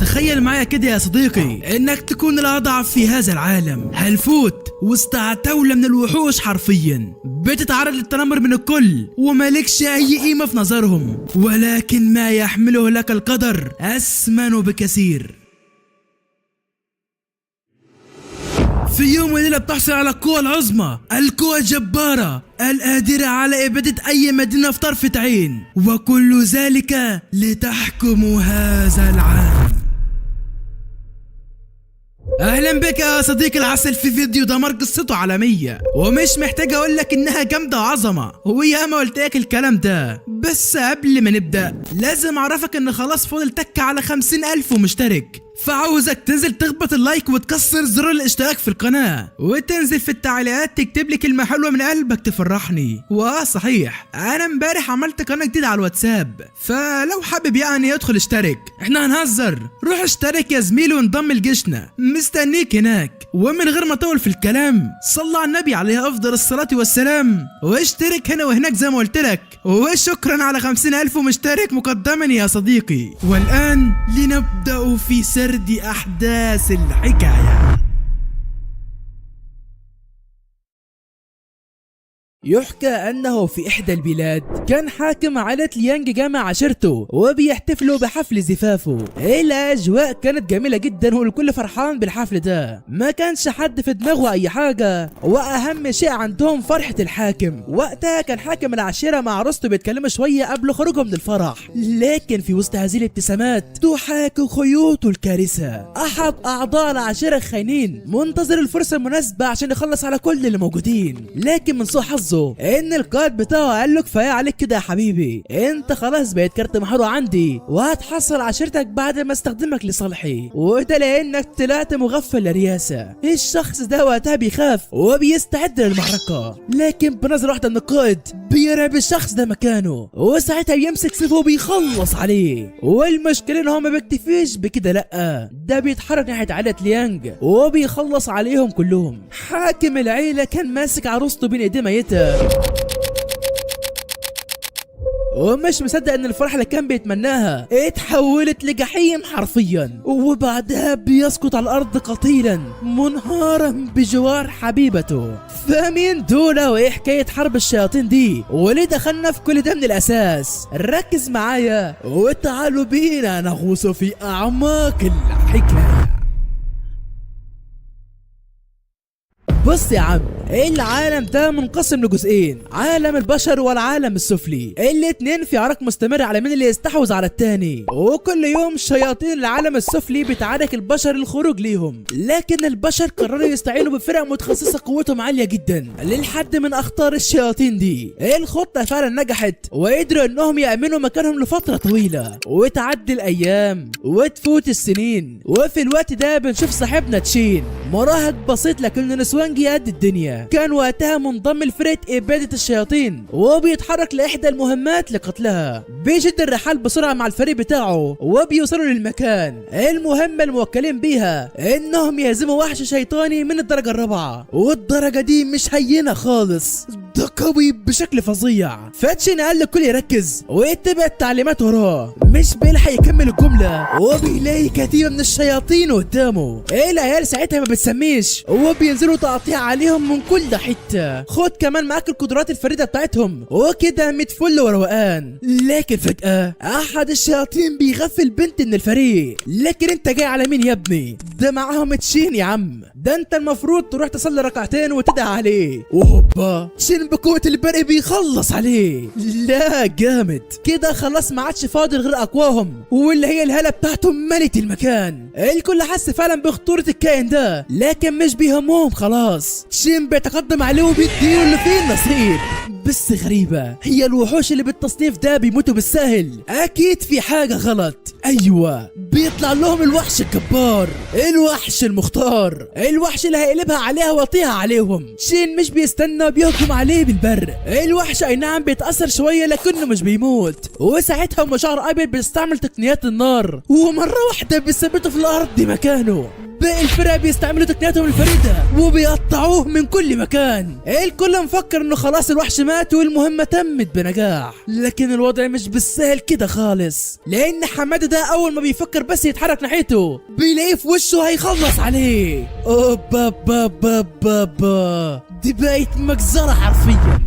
تخيل معايا كده يا صديقي انك تكون الاضعف في هذا العالم، هالفوت وسط عتاولة من الوحوش حرفيا، بتتعرض للتنمر من الكل ومالكش اي قيمة في نظرهم، ولكن ما يحمله لك القدر أثمن بكثير. في يوم وليلة بتحصل على القوة العظمى، القوة الجبارة القادرة على إبادة أي مدينة في طرفة عين، وكل ذلك لتحكم هذا العالم. اهلا بك يا صديقي العسل في فيديو دمار قصته عالمية، ومش محتاج اقولك انها جامدة وعظمة، وياما قلتلك الكلام ده. بس قبل ما نبدأ لازم اعرفك ان خلاص فاضل تك على 50,000 مشترك، فعاوزك تنزل تخبط اللايك وتكسر زر الاشتراك في القناة، وتنزل في التعليقات تكتب لي كلمة حلوة من قلبك تفرحني. صحيح انا امبارح عملت قناة جديدة على الواتساب، فلو حابب يعني ادخل اشترك، احنا هنهزر، روح اشترك يا زميلي وانضم لجيشنا، مستنيك هناك. ومن غير ما اطول في الكلام صلى على النبي عليه افضل الصلاة والسلام، واشترك هنا وهناك زي ما قلت لك. وشكرا على 50,000 مشترك مقدما يا صديقي. والان لنبدأ في سرد أحداث الحكاية. يحكى أنه في إحدى البلاد كان حاكم عائلة ليانج جامع عشيرته وبيحتفلوا بحفل زفافه. الأجواء كانت جميلة جدا والكل فرحان بالحفل ده، ما كانش حد في دماغه أي حاجة، وأهم شيء عندهم فرحة الحاكم. وقتها كان حاكم العشيرة مع عروسته بيتكلموا شوية قبل خروجهم من الفرح، لكن في وسط هذه الابتسامات تحاك خيوط الكارثة. أحد أعضاء العشيرة الخاينين منتظر الفرصة المناسبة عشان يخلص على كل اللي موجودين، لكن من سوء حظه ان القائد بتاعه قال له كفايه عليك كده يا حبيبي، انت خلاص بقيت كارت محروق عندي، وهتحصل عشيرتك بعد ما استخدمك لصالحي، وده لانك طلعت مغفل للرئاسه. الشخص ده وقتها بيخاف وبيستعد للمعركه، لكن بنظره واحده من القائد بيرعب الشخص ده مكانه، وساعتها بيمسك سيفه وبيخلص عليه. والمشكله ان هو ما بيكتفيش بكده، لا ده بيتحرك ناحيه عائله ليانج وبيخلص عليهم كلهم. حاكم العيله كان ماسك عروسته بين ايديه ميته ومش مصدق ان الفرحة اللي كان بيتمناها اتحولت لجحيم حرفيا، وبعدها بيسقط على الارض قتيلا منهارا بجوار حبيبته. فمين دول وايه حكاية حرب الشياطين دي، وليه دخلنا في كل ده من الاساس؟ ركز معايا وتعالوا بينا نغوص في اعماق الحكاية. بص يا عم، العالم ده منقسم لجزئين، عالم البشر والعالم السفلي، الاتنين في عرك مستمر على مين اللي يستحوذ على التاني، وكل يوم شياطين العالم السفلي بتعارك البشر للخروج ليهم، لكن البشر قرروا يستعينوا بفرق متخصصة قوتهم عالية جدا للحد من اخطار الشياطين دي. الخطة فعلا نجحت وقدروا انهم يأمنوا مكانهم لفترة طويلة، وتعدي الايام وتفوت السنين، وفي الوقت ده بنشوف صاحبنا تشين، مراهق بسيط لكنه نسوانجي قد الدنيا، كان وقتها منضم لفرقة إبادة الشياطين وبيتحرك لإحدى المهمات لقتلها. بيشد الرحال بسرعة مع الفريق بتاعه وبيوصلوا للمكان. المهمة الموكلين بيها إنهم يهزموا وحش شيطاني من الدرجة الرابعة، والدرجة دي مش هينة خالص، ده قوي بشكل فظيع. فتشين قال للكل يركز ويتبع التعليمات وراه، مش بيلحق يكمل الجملة وبيلاقي كتيبة من الشياطين قدامه. العيال ساعتها ما بتسميش وبينزلوا تقطيع عليهم من كل حتة. خد كمان معاك القدرات الفريدة بتاعتهم وكده متفل وروقان. لكن فجأة احد الشياطين بيغفل بنت من الفريق. لكن انت جاي على مين يا ابني؟ ده معاهم تشين يا عم، ده انت المفروض تروح تصلي ركعتين وتدعي عليه. وهوبا تشين بقوة البرق بيخلص عليه. لا جامد كده، خلاص ما عادش فاضل غير اقواهم، واللي هي الهالة بتاعتهم ملت المكان. الكل حس فعلا بخطورة الكائن ده، لكن مش بيهمهم خلاص. تشين بيتقدم عليه وبيديله اللي فيه النصيب. بس غريبة، هي الوحوش اللي بالتصنيف ده بيموتوا بالسهل، اكيد في حاجة غلط. ايوه بيطلع لهم الوحش الجبار، الوحش المختار، الوحش اللي هيقلبها عليها ويطيها عليهم. شين مش بيستنى بيهجم عليه بالبرق. الوحش اي نعم بيتأثر شوية لكنه مش بيموت، وساعتها مشعر ابيض بيستعمل تقنيات النار ومرة واحدة بيثبته في الارض مكانه. باقي الفرق بيستعملوا تقنياتهم الفريدة وبيقطعوه من كل مكان. الكل مفكر انه خلاص الوحش مات والمهمة تمت بنجاح، لكن الوضع مش بالسهل كده خالص، لان حمادة ده اول ما بيفكر بس يتحرك ناحيته بيلاقيه في وشه هيخلص عليه. اوبا با با با با، دي بقت مجزرة حرفيا.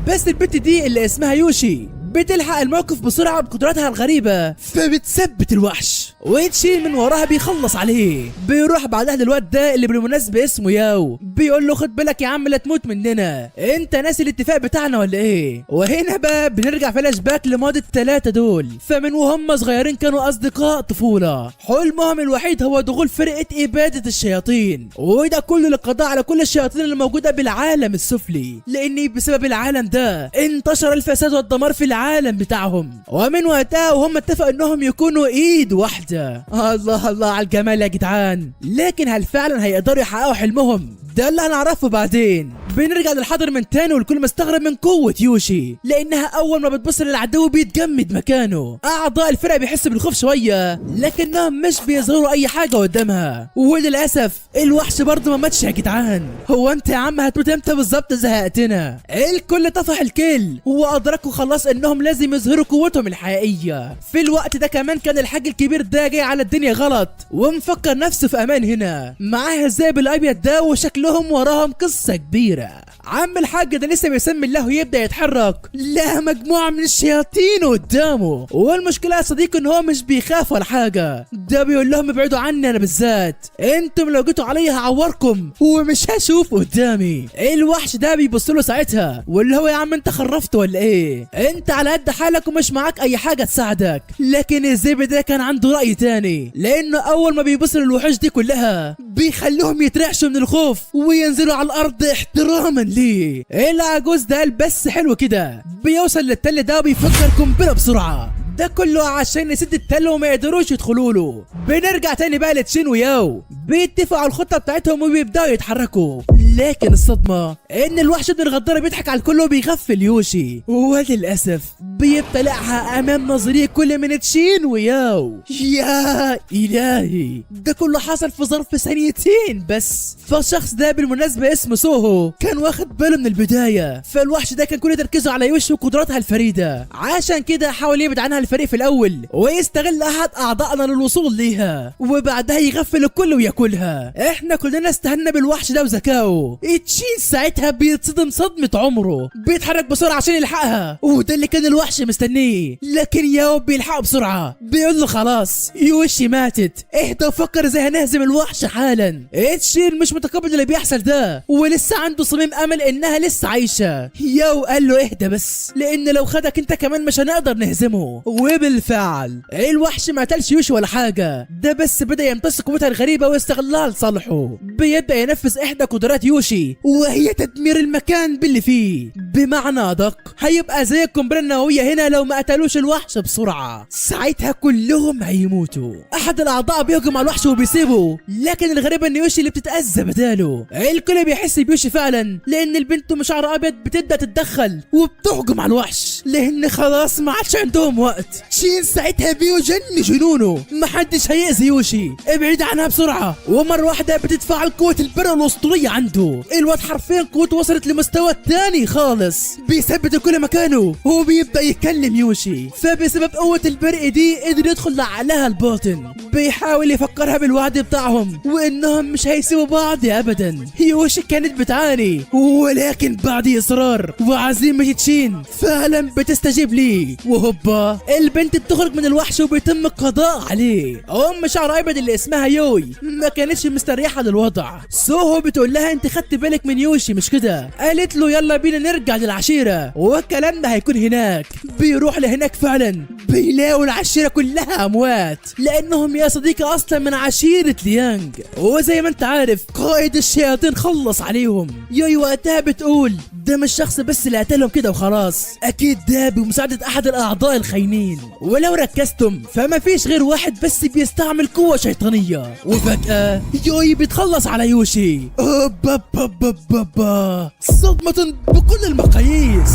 بس البت دي اللي اسمها يوشي بتلحق الموقف بسرعة بقدراتها الغريبة، فبتثبت الوحش وتشيل من وراها بيخلص عليه. بيروح بعدها للواد ده اللي بالمناسبة اسمه ياو، بيقول له خد بالك يا عم لا تموت مننا، انت ناسي الاتفاق بتاعنا ولا ايه؟ وهنا بقى بنرجع فلاش باك لماضي الثلاثة دول، فمن وهم صغيرين كانوا اصدقاء طفولة، حلمهم الوحيد هو دخول فرقة ابادة الشياطين، وده كله للقضاء على كل الشياطين اللي موجودة بالعالم السفلي، لان بسبب العالم ده انتشر الفساد والدمار في العالم بتاعهم. ومن وقتها وهم اتفقوا انهم يكونوا ايد واحدة. الله الله على الجمال يا جدعان، لكن هل فعلا هيقدروا يحققوا حلمهم؟ ده اللي هنعرفه بعدين. بنرجع للحاضر من تاني والكل مستغرب من قوة يوشي، لانها اول ما بتبص للعدو بيتجمد مكانه. اعضاء الفرقة بيحسوا بالخوف شوية لكنهم مش بيظهروا اي حاجة قدامها. وللاسف الوحش برضه ما ماتش يا جدعان. هو انت يا عم هتموت امتى بالظبط؟ زهقتنا. الكل طفح الكل وادركوا خلاص انهم لازم يظهروا قوتهم الحقيقية. في الوقت ده كمان كان الحاج الكبير ده جاي على الدنيا غلط ومفكر نفسه في امان هنا معاه الذئب الابيض ده، وشكلهم وراهم قصة كبيرة. عم الحاج ده لسه بيسمي الله ويبدا يتحرك، لا مجموعه من الشياطين قدامه. والمشكله يا صديقي ان هو مش بيخاف ولا حاجه، ده بيقول لهم ابعدوا عني انا بالذات، انتم لو جيتوا عليا هعوركم ومش هشوف قدامي. الوحش ده بيبص له ساعتها واللي هو يا عم انت خرفت ولا ايه؟ انت على قد حالك ومش معاك اي حاجه تساعدك. لكن الزئب ده كان عنده راي تاني، لانه اول ما بيبص للوحوش دي كلها بيخليهم يترعشوا من الخوف وينزلوا على الارض احتراما ليه. العجوز ده بس حلو كده بيوصل للتل ده وبيفكر قنبله بسرعه، ده كله عشان يسد التل وما يقدروش يدخلوا له. بنرجع تاني بقى لتشين وياو، بيتفقوا على الخطه بتاعتهم وبيبداوا يتحركوا. لكن الصدمه ان الوحش ابن الغداره بيضحك على الكل وبيغفل يوشي، وللاسف بيبتلعها امام نظريه كل من تشين وياو. يا الهي، ده كله حصل في ظرف ثانيتين بس. فالشخص ده بالمناسبه اسمه سوهو كان واخد باله من البدايه، فالوحش ده كان كل تركيزه على يوشي وقدراتها الفريده، عشان كده حاول يبعد عنها الفريق في الاول ويستغل احد اعضائنا للوصول ليها، وبعدها يغفل الكل وياكلها. احنا كلنا استهنا بالوحش ده وذكائه. تشين ساعتها بيتصدم صدمه عمره، بيتحرك بسرعه عشان يلحقها، وده اللي كان الوحش مستنيه. لكن ياو بيلحقه بسرعه، بيقول له خلاص يوشي ماتت، اهدى وفكر ازاي هنهزم الوحش حالا. تشين مش متقبل اللي بيحصل ده ولسه عنده صميم امل انها لسه عايشه. ياو قال له اهدى بس، لان لو خدك انت كمان مش هنقدر نهزمه. وبالفعل الوحش ما قتلش يوشي ولا حاجه، ده بس بدا يمتص قوتها الغريبه ويستغلها لصالحه. بيبدا ينفذ احدى قدرات يوشي وهي تدمير المكان باللي فيه، بمعنى ادق هيبقى زي القنبله النوويه هنا لو ما قتلوش الوحش بسرعه، ساعتها كلهم هيموتوا. احد الاعضاء بيهجم على الوحش وبيسيبه، لكن الغريبه ان يوشي اللي بتتاذى بداله. الكل بيحس بيوشي فعلا، لان البنت ام شعر ابيض بتبدا تتدخل وبتهجم على الوحش، لان خلاص ما عادش عندهم وقت. شين ساعتها بيجن جنونه، محدش هيأذي يوشي، ابعد عنها بسرعه. ومره واحده بتتفاعل قوه البرة الاسطوريه عنده، الواد حرفيا قوته وصلت لمستوى تاني خالص، بيثبت كل مكانه وبيبدا يكلم يوشي. فبسبب قوه البرق دي قدر يدخل لعقلها الباطن، بيحاول يفكرها بالوعد بتاعهم وانهم مش هيسيبوا بعض ابدا. يوشي كانت بتعاني، ولكن بعد اصرار وعزيمه تشين فعلا بتستجيب ليه، وهوبا البنت بتخرج من الوحش وبيتم القضاء عليه. ام شعر ابيض اللي اسمها يوي ما كانتش مستريحه للوضع. سوهو بتقول لها انت خدت بالك من يوشي مش كده؟ قالت له يلا بينا نرجع للعشيره والكلام ده هيكون هناك. بيروح لهناك فعلا بيلاقوا العشيره كلها اموات، لانهم يا صديقي اصلا من عشيره ليانج، وزي ما انت عارف قائد الشياطين خلص عليهم. يوي وقتها بتقول ده مش شخص بس اللي قتلهم كده وخلاص، اكيد ده بمساعده احد الاعضاء الخاينين، ولو ركزتم فما فيش غير واحد بس بيستعمل قوه شيطانيه. وفجاه يوي بيتخلص على يوشي، صدمه بكل المقاييس.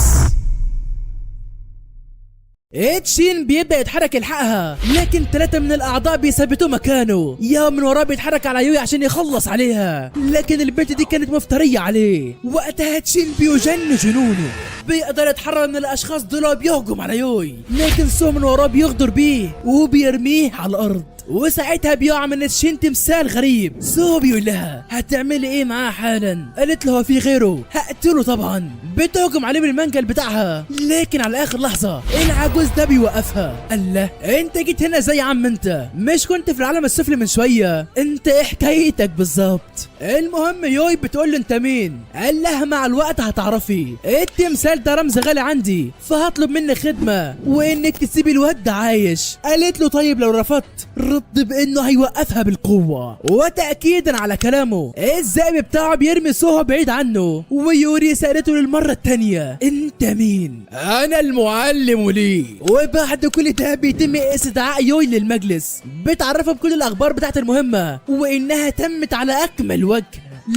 تشين بيبدا يتحرك يلحقها، لكن 3 من الاعضاء بيثبتوه مكانه. ياو من وراه بيتحرك على يوي عشان يخلص عليها، لكن البنت دي كانت مفتريه عليه. وقتها تشين بيجن جنونه، بيقدر يتحرر من الاشخاص دول وبيهجم على يوي، لكن سو من وراه بيغدر بيه وبيرميه على الارض. وساعتها بيقع من تشين تمثال غريب. سو بيقول لها هتعملي ايه معاه حالا؟ قالت له هو في غيره؟ هقتله طبعا. بتهجم عليه بالمنجل بتاعها، لكن على اخر لحظه العجوز ده بيوقفها. قال له انت جيت هنا زي عم انت، مش كنت في العالم السفلي من شويه؟ انت ايه حكايتك بالظبط؟ المهم يوي بتقول له انت مين؟ قال لها مع الوقت هتعرفي. التمثال ده رمز غالي عندي، فهطلب منك خدمه وانك تسيبي الواد ده عايش. قالت له طيب لو رفضت؟ رد بانه هيوقفها بالقوه. وتاكيدا على كلامه الذئب بتاعه بيرمي سوها بعيد عنه. ويوري سالته للمره الثانيه انت مين؟ انا المعلم لي. وبعد كل ده بيتم استدعاء يوي للمجلس، بتعرفه بكل الاخبار بتاعت المهمه وانها تمت على اكمل وجه.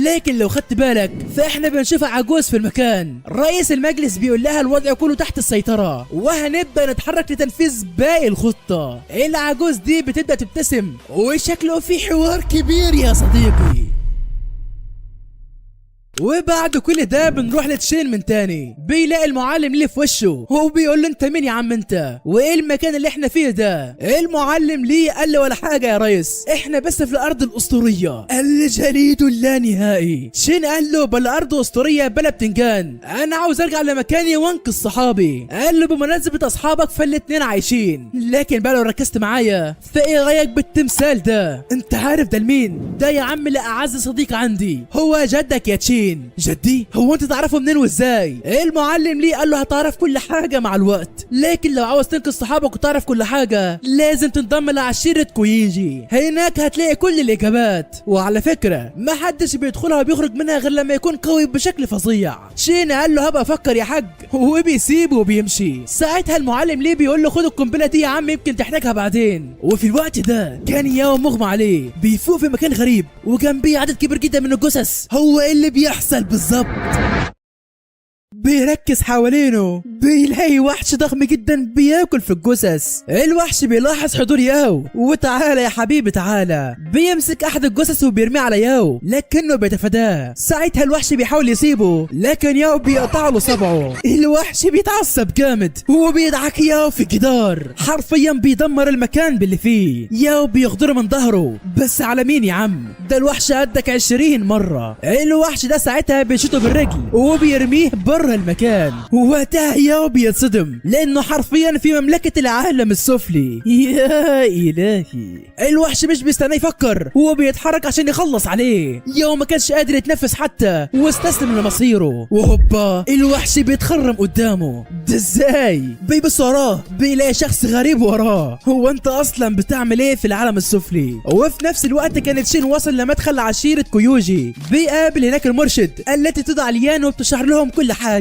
لكن لو خدت بالك فاحنا بنشوف عجوز في المكان. رئيس المجلس بيقول لها الوضع كله تحت السيطرة وهنبدأ نتحرك لتنفيذ باقي الخطة. العجوز دي بتبدأ تبتسم وشكله في حوار كبير يا صديقي. وبعد كل ده بنروح لتشين من تاني، بيلاقي المعلم ليه في وشه وبيقول له انت مين يا عم انت؟ وايه المكان اللي احنا فيه ده؟ المعلم ليه قال له ولا حاجه يا ريس، احنا بس في الارض الاسطوريه الجليد اللانهائي. تشين قال له بلا ارض اسطوريه بلا بتنجان، انا عاوز ارجع لمكاني وانقذ صحابي. قال له بمناسبه اصحابك فالاتنين عايشين، لكن بقى لو ركزت معايا فايه رايك بالتمثال ده؟ انت عارف ده لمين؟ ده يا عم لاعز صديق عندي، هو جدك يا تشين. جدي؟ هو انت تعرفه منين وازاي؟ المعلم ليه قال له هتعرف كل حاجه مع الوقت، لكن لو عاوز تنقذ صحابك وتعرف كل حاجه لازم تنضم لعشيره كويجي، هناك هتلاقي كل الاجابات. وعلى فكره ما حدش بيدخلها وبيخرج منها غير لما يكون قوي بشكل فظيع. شين قال له هبقى افكر يا حاج، وبيسيبه وبيمشي. ساعتها المعلم ليه بيقول له خد القنبله دي يا عم يمكن تحتاجها بعدين. وفي الوقت ده كان ياو مغمى عليه، بيفوق في مكان غريب وجنبيه عدد كبير جدا من الجثث. هو ايه اللي بيحصل بالظبط؟ بيركز حوالينه بيلاقي وحش ضخم جدا بياكل في الجثث. الوحش بيلاحظ حضور ياو وتعالى يا حبيبي تعالى، بيمسك احد الجثث وبيرميه على ياو لكنه بيتفاداه. ساعتها الوحش بيحاول يسيبه لكن ياو بيقطع له صبعه. الوحش بيتعصب جامد وبيدعك ياو في الجدار، حرفيا بيدمر المكان باللي فيه. ياو بيغدره من ظهره، بس على مين يا عم؟ ده الوحش قدك 20 مره. الوحش ده ساعتها بيشوطه بالرجل وبيرميه بره المكان. ووقتها ياو بيتصدم لانه حرفيا في مملكة العالم السفلي. يا الهي، الوحش مش بيستنى يفكر، هو بيتحرك عشان يخلص عليه. ياو ما كانش قادر يتنفس حتى واستسلم لمصيره. وهوبا الوحش بيتخرم قدامه. ده ازاي؟ بيبص وراه بيلاقي شخص غريب وراه. هو انت اصلا بتعمل ايه في العالم السفلي؟ وفي نفس الوقت كانت شين وصل لمدخل عشيرة كويوجي، بيقابل هناك المرشد التي تدعى ليان وبتشرح لهم كل حاجة.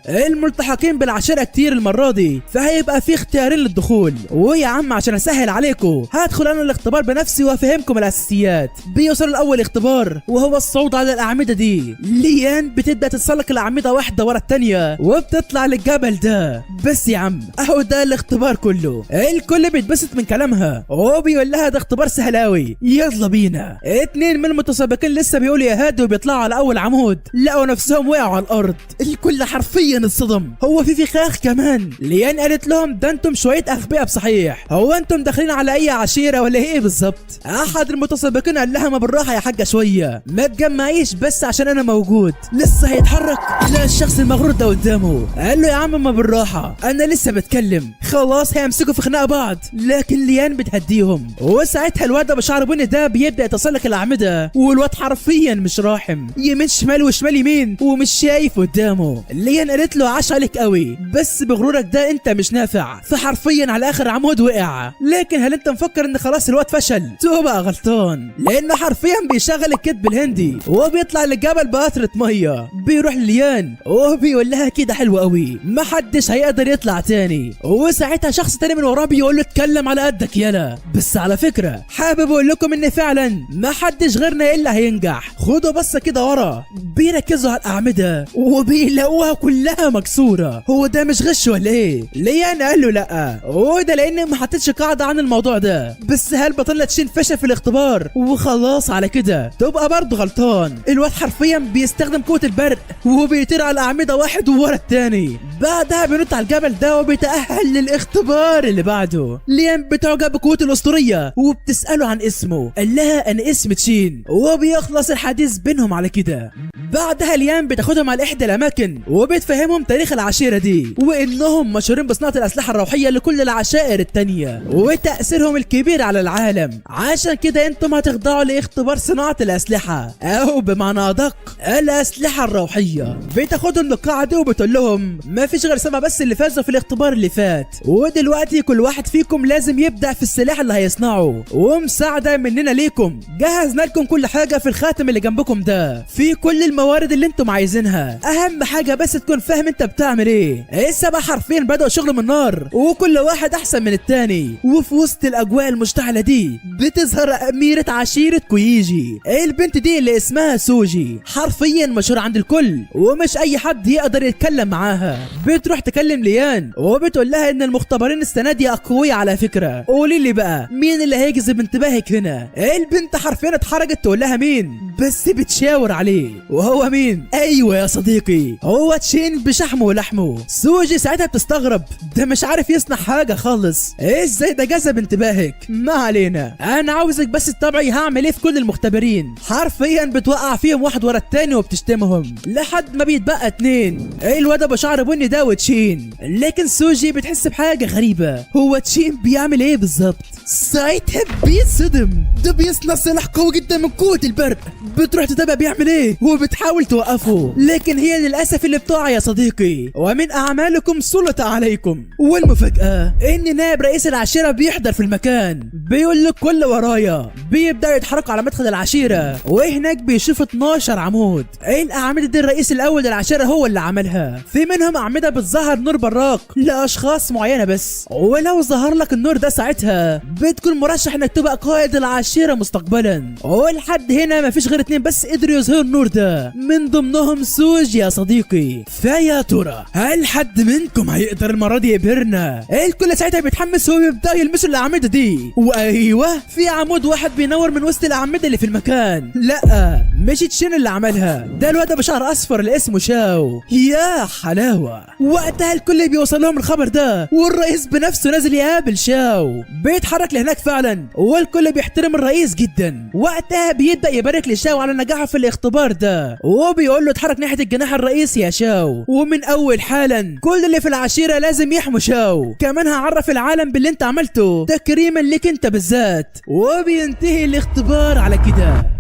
الملتحقين بالعشيرة كتير المرة دي، فهيبقى في اختيارين للدخول. ويا عم عشان اسهل عليكم هدخل انا الاختبار بنفسي وافهمكم الاساسيات. بيوصل الاول اختبار وهو الصعود على الاعمدة دي. ليان بتبدا تتسلق الاعمدة واحدة ورا التانية وبتطلع للجبل ده. بس يا عم اهو ده الاختبار كله. الكل بيتبسط من كلامها وبيقول لها ده اختبار سهل اوي يلا بينا. 2 من المتسابقين لسه بيقولوا يا هادي وبيطلعوا على اول عمود لقوا نفسهم وقعوا على الارض. الكل حرفيا اتصدم، هو في فخاخ كمان. ليان قالت لهم ده انتم شويه اغبياء بصحيح، هو انتم داخلين على اي عشيره ولا ايه بالظبط؟ احد المتسابقين قال لها ما بالراحه يا حاجه شويه، ما تجمعيش بس عشان انا موجود. لسه هيتحرك لا الشخص المغرور ده قدامه. قال له يا عم ما بالراحه انا لسه بتكلم. خلاص هيمسكوا في خناقه بعض، لكن ليان بتهديهم. وساعتها الواد ابو شعر بني ده بيبدا يتسلق الاعمده، والواد حرفيا مش راحم، يمين شمال وشمال يمين ومش شايف قدامه. ليان قالت له عاش عليك قوي بس بغرورك ده انت مش نافع. فحرفيا على اخر عمود وقع. لكن هل انت مفكر ان خلاص الواد فشل؟ تبقى غلطان، لانه حرفيا بيشغل الكذب الهندي وبيطلع للجبل بقطره ميه. بيروح لليان وبيقول لها كده حلو قوي محدش هيقدر يطلع تاني. وساعتها شخص تاني من وراه بيقول له اتكلم على قدك يلا. بس على فكره حابب اقول لكم ان فعلا محدش غيرنا الا هينجح. خدوا بصه كده ورا، بيركزوا على الاعمده وبيلاقوها بقها كلها مكسوره. هو ده مش غش ولا ايه؟ ليان قال له لا، وده لان ما حطيتش قاعده عن الموضوع ده. بس هل بطلة شين فشل في الاختبار وخلاص على كده؟ تبقى برضه غلطان. الواد حرفيا بيستخدم قوه البرق وبيطير على الاعمده واحد ورا التاني. بعدها بينط على الجبل ده وبيتاهل للاختبار اللي بعده. ليان بتعجب بقوته الاسطوريه وبتساله عن اسمه. قال لها انا اسمي تشين، وبيخلص الحديث بينهم على كده. بعدها ليان بتاخدهم على احدى الاماكن وبتفهمهم تاريخ العشيره دي، وانهم مشهورين بصناعه الاسلحه الروحيه لكل العشائر التانيه وتاثيرهم الكبير على العالم. عشان كده انتم هتخضعوا لاختبار صناعه الاسلحه، او بمعنى ادق الاسلحه الروحيه. بتاخدهم للقاعه دي وبتقول لهم ما فيش غير 7 بس اللي فازوا في الاختبار اللي فات، ودلوقتي كل واحد فيكم لازم يبدع في السلاح اللي هيصنعه، ومساعده مننا ليكم جهزنا لكم كل حاجه في الخاتم اللي جنبكم ده، في كل الموارد اللي انتم عايزينها. اهم حاجه بس تكون فاهم انت بتعمل ايه. ال7 حرفيا بدأوا شغل من نار، وكل واحد احسن من التاني. وفي وسط الاجواء المشتعله دي بتظهر اميره عشيره كويجي. البنت دي اللي اسمها سوجي حرفيا مشهوره عند الكل، ومش اي حد يقدر يتكلم معاها. بتروح تكلم ليان وبتقول لها ان المختبرين السنه دي اقوياء على فكره، قولي لي بقى مين اللي هيجذب انتباهك هنا. البنت حرفيا اتحرجت تقول لها مين، بس بتشاور عليه. وهو مين؟ ايوه يا صديقي، هو تشين بشحمه ولحمه. سوجي ساعتها بتستغرب، ده مش عارف يصنع حاجه خالص، ازاي ده جذب انتباهك؟ ما علينا، انا عاوزك بس تتابعي هعمل ايه في كل المختبرين. حرفيا بتوقع فيهم واحد ورا التاني وبتشتمهم لحد ما بيتبقى 2. الواد ابو شعر بني ده وتشين. لكن سوجي بتحس بحاجه غريبه، هو تشين بيعمل ايه بالظبط؟ ساعتها بيتصدم، ده بيصنع سلاح قوي جدا من قوه البرق. بتروح تتابع بيعمل ايه وبتحاول توقفه، لكن هي للاسف اللي بتقع يا صديقي، ومن اعمالكم سلط عليكم. والمفاجاه ان نائب رئيس العشيره بيحضر في المكان، بيقول لك كل ورايا. بيبداوا يتحركوا على مدخل العشيره، وهناك بيشوف 12 عمود. الاعمده دي الرئيس الاول للعشيره هو اللي عملها. في منهم اعمده بتظهر نور براق لاشخاص معينه بس، ولو ظهر لك النور ده ساعتها بتكون مرشح انك تبقى قائد العشيره مستقبلا. ولحد هنا مفيش غير 2 بس قدروا يظهروا النور ده، من ضمنهم سوجي يا صديقي. فيا ترى هل حد منكم هيقدر المره دي يبهرنا؟ الكل ساعتها بيتحمس وبيبداوا يلمسوا الاعمده دي. وايوه في عمود واحد بينور من وسط الاعمده اللي في المكان. لا مش تشين اللي عملها، ده الواد بشعر اصفر اللي اسمه شاو. يا حلاوه. وقتها الكل بيوصل لهم الخبر ده، والرئيس بنفسه نازل يقابل شاو. بيتحرك لهناك فعلا، والكل بيحترم الرئيس جدا. وقتها بيبدا يبارك لشاو على نجاحه في الاختبار ده، وبيقول له اتحرك ناحيه الجناح الرئيسي يا شاو، ومن اول حالا كل اللي في العشيره لازم يحموا شاو. كمان هعرف العالم باللي انت عملته تكريما لك انت بالذات. وبينتهي الاختبار على كده.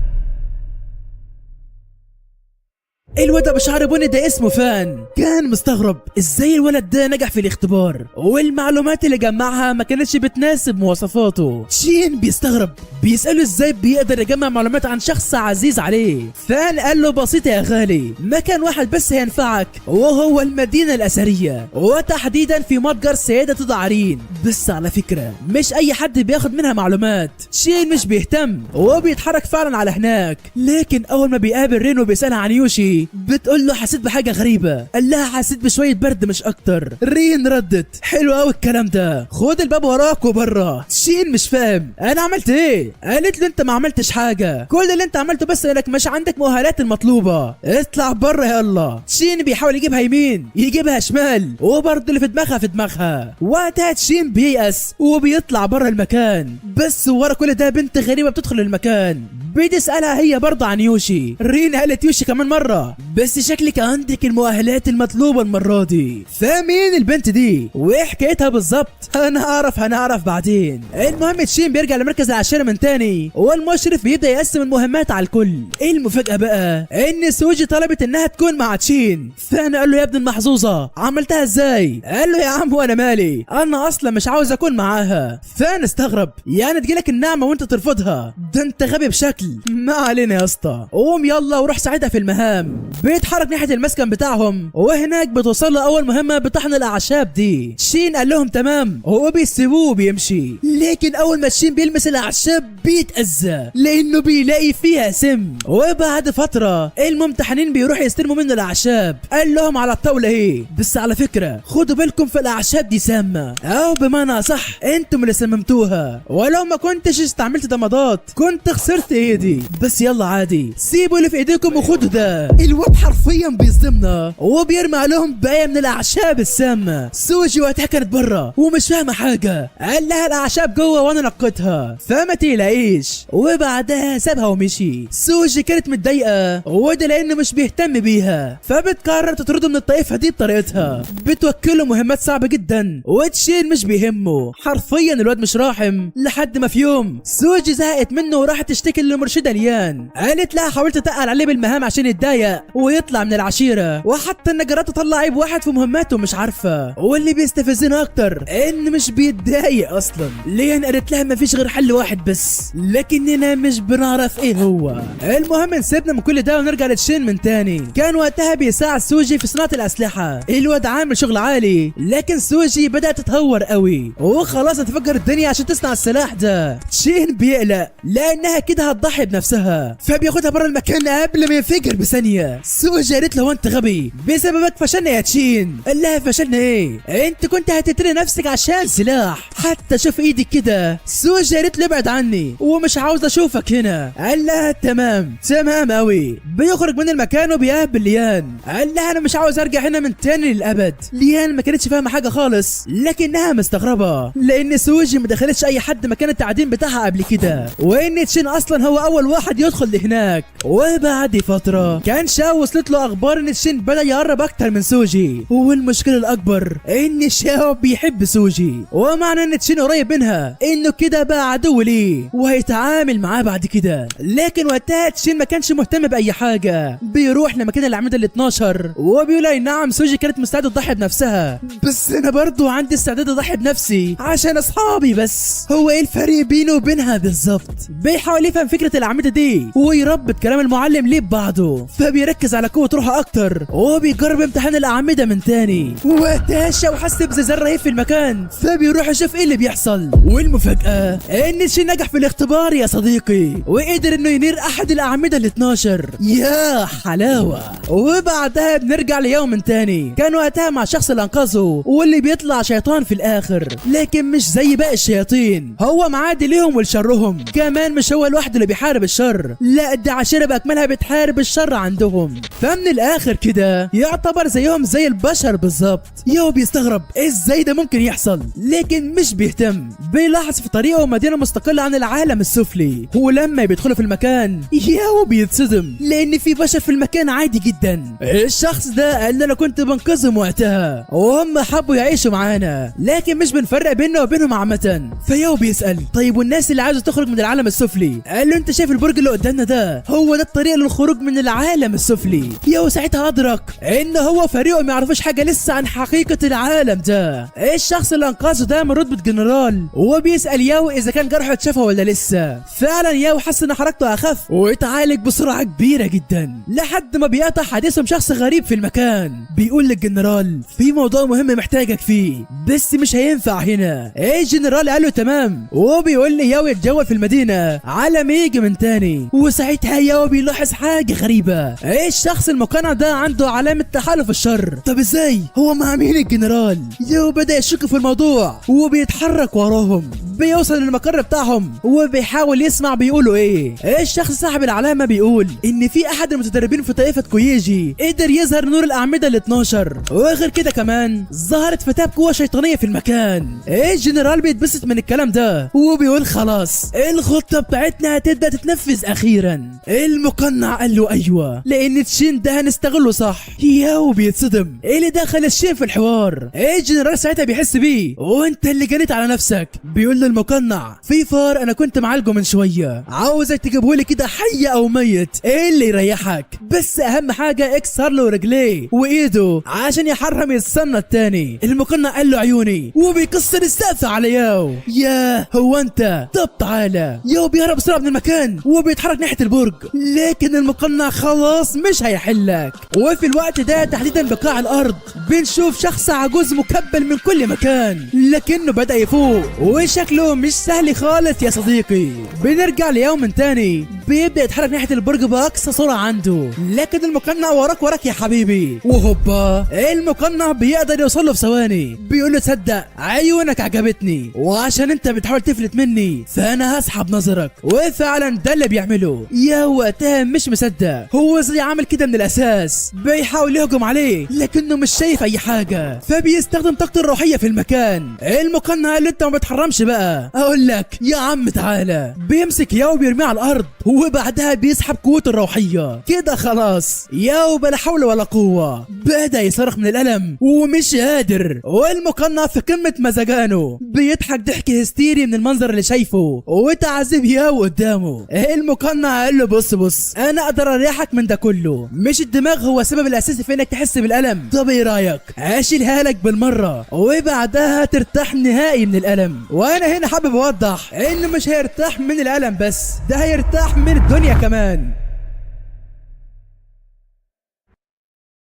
الواد ابو شعر بني ده اسمه فان، كان مستغرب ازاي الولد ده نجح في الاختبار، والمعلومات اللي جمعها ما كانتش بتناسب مواصفاته. شين بيستغرب، بيسأله ازاي بيقدر يجمع معلومات عن شخص عزيز عليه. فان قال له بسيطة يا غالي، مكان واحد بس هينفعك وهو المدينة الأثرية، وتحديدا في متجر سيدة دعرين. بس على فكرة مش أي حد بياخد منها معلومات. شين مش بيهتم وبيتحرك فعلا على هناك، لكن أول ما بيقابل رين وبيسألها عن يوشي بتقول له حسيت بحاجة غريبة. قال لها حسيت بشوية برد مش أكتر. رين ردت حلو أوي الكلام ده، خد الباب وراك وبره. شين مش فاهم أنا عملت إيه؟ قالت له أنت ما عملتش حاجة، كل اللي أنت عملته بس إنك مش عندك مؤهلات المطلوبة، اطلع بره يلا. شين بيحاول يجيبها يمين يجيبها شمال، وبرضه اللي في دماغها في دماغها. وقتها شين بييأس وبيطلع بره المكان. بس ورا كل ده بنت غريبة بتدخل المكان، بتسألها هي برضه عن يوشي. رين قالت يوشي كمان مرة، بس شكلك عندك المؤهلات المطلوبة المرة دي. فمين البنت دي وايه حكايتها بالظبط؟ هنعرف بعدين. المهم تشين بيرجع لمركز العشيرة من تاني، والمشرف بيبدأ يقسم المهمات على الكل. المفاجأة بقى ان سوجي طلبت انها تكون مع تشين. فانا قال له يا ابن المحظوظة عملتها ازاي؟ قال له يا عم وانا مالي، انا اصلا مش عاوز اكون معاها. فانا استغرب، يعني تجيلك النعمة وانت ترفضها؟ ده انت غبي بشكل. ما علينا يا اسطى، قوم يلا وروح ساعدها في المهام. بيتحرك ناحيه المسكن بتاعهم، وهناك بتوصل له اول مهمه بطحن الاعشاب دي. تشين قال لهم تمام، هو بيسيبوه وبيمشي، لكن اول ما تشين بيلمس الاعشاب بيتأذى لانه بيلاقي فيها سم. وبعد فتره الممتحنين بيروحوا يستلموا منه الاعشاب، قال لهم على الطاوله اهي، بس على فكره خدوا بالكم في الاعشاب دي سامه، او بمعنى صح انتم اللي سممتوها، ولو ما كنتش استعملت ضمادات كنت خسرت ايدي، بس يلا عادي سيبوا اللي في ايديكم وخدوا ده. الواد حرفيا بيصدمنا وبيرمي عليهم بقايا من الاعشاب السامه. سوجي وقتها كانت برا ومش فاهمه حاجه، قال لها الاعشاب جوه وانا نقيتها فما تقلقيش، وبعدها سابها ومشي. سوجي كانت متضايقه وده لانه مش بيهتم بيها، فبتقرر تطرده من الطائفه دي بطريقتها، بتوكله مهمات صعبه جدا وتشين مش بيهمه. حرفيا الواد مش راحم، لحد ما في يوم سوجي زهقت منه وراحت تشتكي للمرشده ليان، قالت لها حاولت اتقل عليه بالمهام عشان يتضايق ويطلع من العشيره، وحتى ان جربت تطلع عيب واحد في مهماته مش عارفه. واللي بيستفزنا اكتر ان مش بيتضايق اصلا. ليان قالت لها مفيش غير حل واحد بس، لكننا مش بنعرف ايه هو. المهم نسيبنا من كل ده ونرجع لتشين من تاني. كان وقتها بيساعد سوجي في صناعه الاسلحه، الواد عامل شغل عالي، لكن سوجي بدات تتهور قوي وخلاص هتفجر الدنيا عشان تصنع السلاح ده. تشين بيقلق لانها كده هتضحي بنفسها، فبياخدها بره المكان قبل ما ينفجر بثانيه. سوجي قالت له انت غبي بسببك فشلنا يا تشين. قال لها فشلنا ايه؟ انت كنت هتقتلي نفسك عشان سلاح، حتى شوف ايدك كده. سوجي قالت له ابعد عني ومش عاوز اشوفك هنا. قال لها تمام قوي. بيخرج من المكان وبيقابل ليان، قال لها انا مش عاوز ارجع هنا من تاني للابد. ليان ما كانتش فاهمه حاجه خالص، لكنها مستغربه لان سوجي ما دخلتش اي حد مكان التعدين بتاعها قبل كده، وان تشين اصلا هو اول واحد يدخل لهناك. وبعد فتره كان شاو وصلت له اخبار ان تشين بدا يقرب اكتر من سوجي، والمشكله الاكبر ان شاو بيحب سوجي، ومعنى ان تشين قريب منها انه كده بقى عدو ليه وهيتعامل معاه بعد كده. لكن وقتها تشين ما كانش مهتم باي حاجه، بيروح لمكان الاعمده ال 12 وبيقول اي نعم سوجي كانت مستعده تضحي بنفسها، بس انا برضو عندي استعداد اضحي بنفسي عشان اصحابي. بس هو ايه الفرق بينه وبينها بالظبط؟ بيحاول يفهم فكره الاعمده دي ويربط كلام المعلم ليه ببعضه، فبيركز على قوه روحه اكتر وبيجرب امتحان الاعمده من تاني. وقتها شاو حس بزلزال رهيب في المكان، فبيروح يشوف ايه اللي بيحصل. والمفاجاه ان تشين نجح في الاختبار يا صديقي، وقدر انه ينير احد الاعمده ال 12. يا حلاوه. وبعدها بنرجع ليوم من تاني، كان وقتها مع الشخص اللي انقذه واللي بيطلع شيطان في الاخر، لكن مش زي باقي الشياطين، هو معادي ليهم ولشرهم كمان. مش هو لوحده اللي بيحارب الشر، لا دي عشيره باكملها بتحارب الشر عندهم، فمن الاخر كده يعتبر زيهم زي البشر بالظبط. ياو بيستغرب ازاي ده ممكن يحصل، لكن مش بيهتم. بيلاحظ في طريقه مدينه مستقله عن العالم السفلي، ولما بيدخلوا في المكان ياو بيتصدم لان في بشر في المكان عادي جدا. الشخص ده قال انا كنت بنقذهم وقتها وهم حبوا يعيشوا معانا، لكن مش بنفرق بيننا وبينهم عامه. فياو بيسال طيب والناس اللي عايزه تخرج من العالم السفلي؟ قال له انت شايف البرج اللي قدامنا ده؟ هو ده الطريق للخروج من العالم السفلي. ياو ساعتها ادرك ان هو فريقه ما يعرفوش حاجه لسه عن حقيقه العالم ده. الشخص اللي انقذه ده من رتبه جنرال، وبيسال ياو اذا كان جرحه اتشفى ولا لسه. فعلا ياو حس ان حركته اخف واتعالج بسرعه كبيره جدا، لحد ما بيقطع حديثهم شخص غريب في المكان بيقول للجنرال في موضوع مهم محتاجك فيه بس مش هينفع هنا. الجنرال قال له تمام، وبيقول لي ياو يتجول في المدينه على ما يجي من تاني. وساعتها ياو بيلاحظ حاجه غريبه، الشخص المقنع ده عنده علامه تحالف الشر. طب ازاي هو مع مين الجنرال؟ ياو بدا يشك في الموضوع وبيتحرك وراهم، بيوصل للمقر بتاعهم وبيحاول يسمع بيقولوا ايه. الشخص صاحب العلامه بيقول ان في احد المتدربين في طائفه كويجي قدر يظهر نور الاعمده ال 12، وغير كده كمان ظهرت فتاة قوه شيطانيه في المكان. الجنرال بيتبسط من الكلام ده وبيقول خلاص الخطه بتاعتنا هتبدا تتنفذ اخيرا. المقنع قال له ايوه لان تشين ده هنستغله صح. ياو بيتصدم ايه اللي دخل الشين في الحوار. الجنرال ساعتها بيحس بيه وانت اللي جريت على نفسك. بيقول للمقنع في فار انا كنت معالجه من شويه، عاوزك تجيبهولي كده حي او ميت، ايه اللي يريحك، بس اهم حاجه اكسر له رجليه وايده عشان يحرم يستنى التاني. المقنع قال له عيوني وبيكسر السقف على ياو. ياه هو انت، طب تعالى. ياو بيهرب بسرعه من المكان وبيتحرك ناحيه البرج، لكن المقنع خلاص مش هيحلك. وفي الوقت ده تحديدا بقاع الارض بنشوف شخص عجوز مكبل من كل مكان، لكنه بدأ يفوق وشكله مش سهل خالص يا صديقي. بنرجع ليوم تاني بيبدأ يتحرك ناحية البرج بأقصى سرعة عنده، لكن المقنع وراك يا حبيبي. وهوبا المقنع بيقدر يوصل له في ثواني. بيقول له تصدق عيونك عجبتني، وعشان انت بتحاول تفلت مني فانا هسحب نظرك. وفعلا ده اللي بيعمله. يا وقتها مش مصدق، هو ازاي عامل كده من الاساس؟ بيحاول يهجم عليه لكنه مش شايف اي حاجة، فبيستخدم طاقته الروحية في المكان. المقنع قال له انت ما بتحرمش بقى، اقول لك يا عم تعالى. بيمسك ياو بيرميه على الارض، وبعدها بيسحب قوته الروحية. كده خلاص ياو بلا حول ولا قوة بدأ يصرخ من الألم ومش قادر. والمقنع في قمة مزاجانه بيضحك ضحك هستيري من المنظر اللي شايفه وتعذيب ياو قدامه. المقنع قال له بص انا اقدر اريحك من ده كله، مش الدماغ هو السبب الاساسي في انك تحس بالألم. طب ايه رايك اشيلها لك بالمرة وبعدها ترتاح نهائي من الألم؟ وانا هنا حابب اوضح انه مش هيرتاح من الألم بس، ده هيرتاح من الدنيا كمان.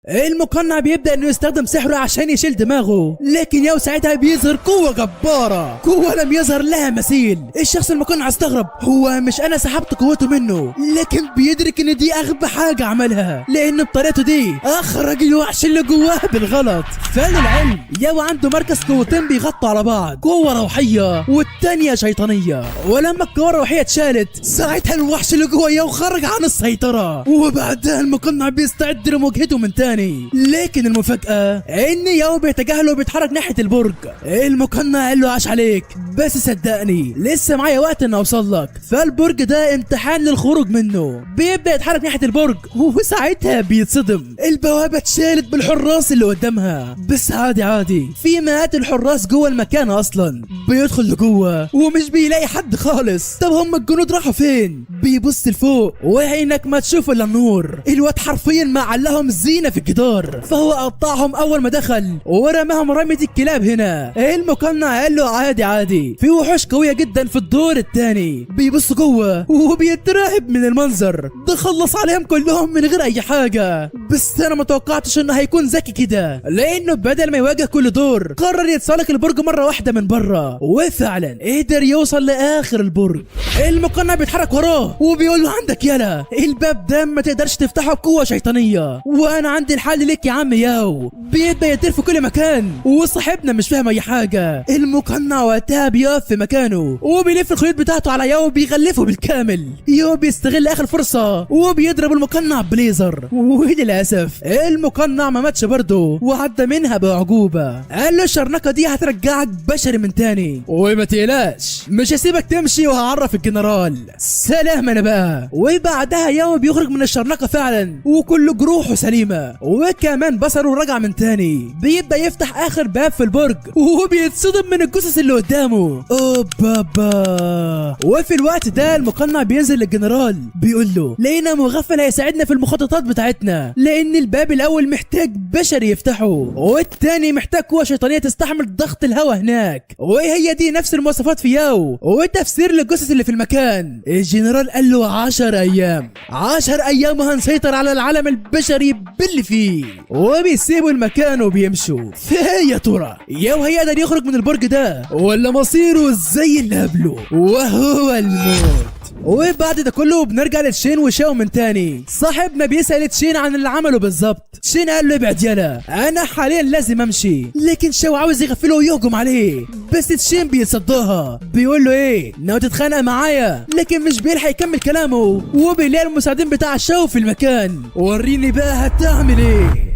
المقنع بيبدأ انه يستخدم سحره عشان يشيل دماغه، لكن ياو ساعتها بيظهر قوة جبارة، قوة لم يظهر لها مثيل. الشخص المقنع استغرب، هو مش انا سحبت قوته منه، لكن بيدرك ان دي اغبى حاجة عملها، لان بطريقته دي اخرج الوحش اللي جواه بالغلط. فللعلم ياو عنده مركز قوتين بيغطوا على بعض، قوة روحية والتانية شيطانية. ولما القوة الروحية اتشالت ساعتها الوحش اللي جوه ياو خرج عن السيطرة، وبعدها المقنع بيستعد لمواجهته من تاني. لكن المفاجأة ان ياو بيتجاهله وبيتحرك ناحية البرج. المقنع قال له عاش عليك، بس صدقني لسه معايا وقت ان اوصل لك، فالبرج ده امتحان للخروج منه. بيبدأ يتحرك ناحية البرج وساعتها بيتصدم، البوابة اتشالت بالحراس اللي قدامها. بس عادي في مئات الحراس جوه المكان اصلا. بيدخل لجوه ومش بيلاقي حد خالص. طب هم الجنود راحوا فين؟ بيبص لفوق وعينك ما تشوف الا النور. الواد حرفيا ما علهم زينة في الجدار، فهو قطعهم اول ما دخل ورماهم رمية الكلاب هنا. المقنع قال له عادي في وحوش قوية جدا في الدور الثاني. بيبص جوه وبيترعب من المنظر ده، خلص عليهم كلهم من غير اي حاجة. بس انا ما توقعتش انه هيكون ذكي كده، لانه بدل ما يواجه كل دور قرر يتسلق البرج مرة واحدة من بره، وفعلا قدر يوصل لاخر البرج. المقنع بيتحرك وراه وبيقول له عندك يلا الباب ده ما تقدرش تفتحه بقوة شيطانية، وانا عندي الحل لك يا عم ياو. بيبدأ يطير في كل مكان وصاحبنا مش فاهم اي حاجة. المقنع وقتها بيقف في مكانه وبيلف الخيوط بتاعته على ياو وبيغلفه بالكامل. ياو بيستغل اخر فرصة وبيضرب المقنع بليزر، وللاسف المقنع ما ماتش برضه وعدى منها بعجوبة. قال له الشرنقة دي هترجعك بشري من تاني، وما تقلقش مش هسيبك تمشي وهعرف الجنرال. سلام انا بقى. وبعدها ياو بيخرج من الشرنقة فعلا وكل جروحه سليمة، وكمان بصره رجع من تاني. بيبدأ يفتح اخر باب في البرج وبيتصدم من الجثث اللي قدامه. بابا. وفي الوقت ده المقنع بينزل للجنرال بيقول له لقينا مغفل هيساعدنا في المخططات بتاعتنا، لان الباب الاول محتاج بشري يفتحه والتاني محتاج قوة شيطانية تستحمل ضغط الهواء هناك، وهي دي نفس المواصفات في ياو. وتفسير للجثث اللي في المكان، الجنرال قال له 10 ايام 10 ايام وهنسيطر على العالم البشري باللي فيه. وبيسيبوا المكان وبيمشوا. يا ترى ياو هيقدر يخرج من البرج ده ولا مصيره زي اللي قبله وهو الموت؟ وبعد ده كله بنرجع لتشين وشاو من تاني. صاحبنا بيسأل تشين عن اللي عمله بالظبط. تشين قال له ابعد يلا انا حاليا لازم امشي، لكن شاو عاوز يغفله ويهجم عليه، بس تشين بيصدها. بيقول له ايه ناوي تتخانق معايا؟ لكن مش بيلحق يكمل كلامه وبيلاقي المساعدين بتاع شاو في المكان. وريني بقى هتعمل ايه.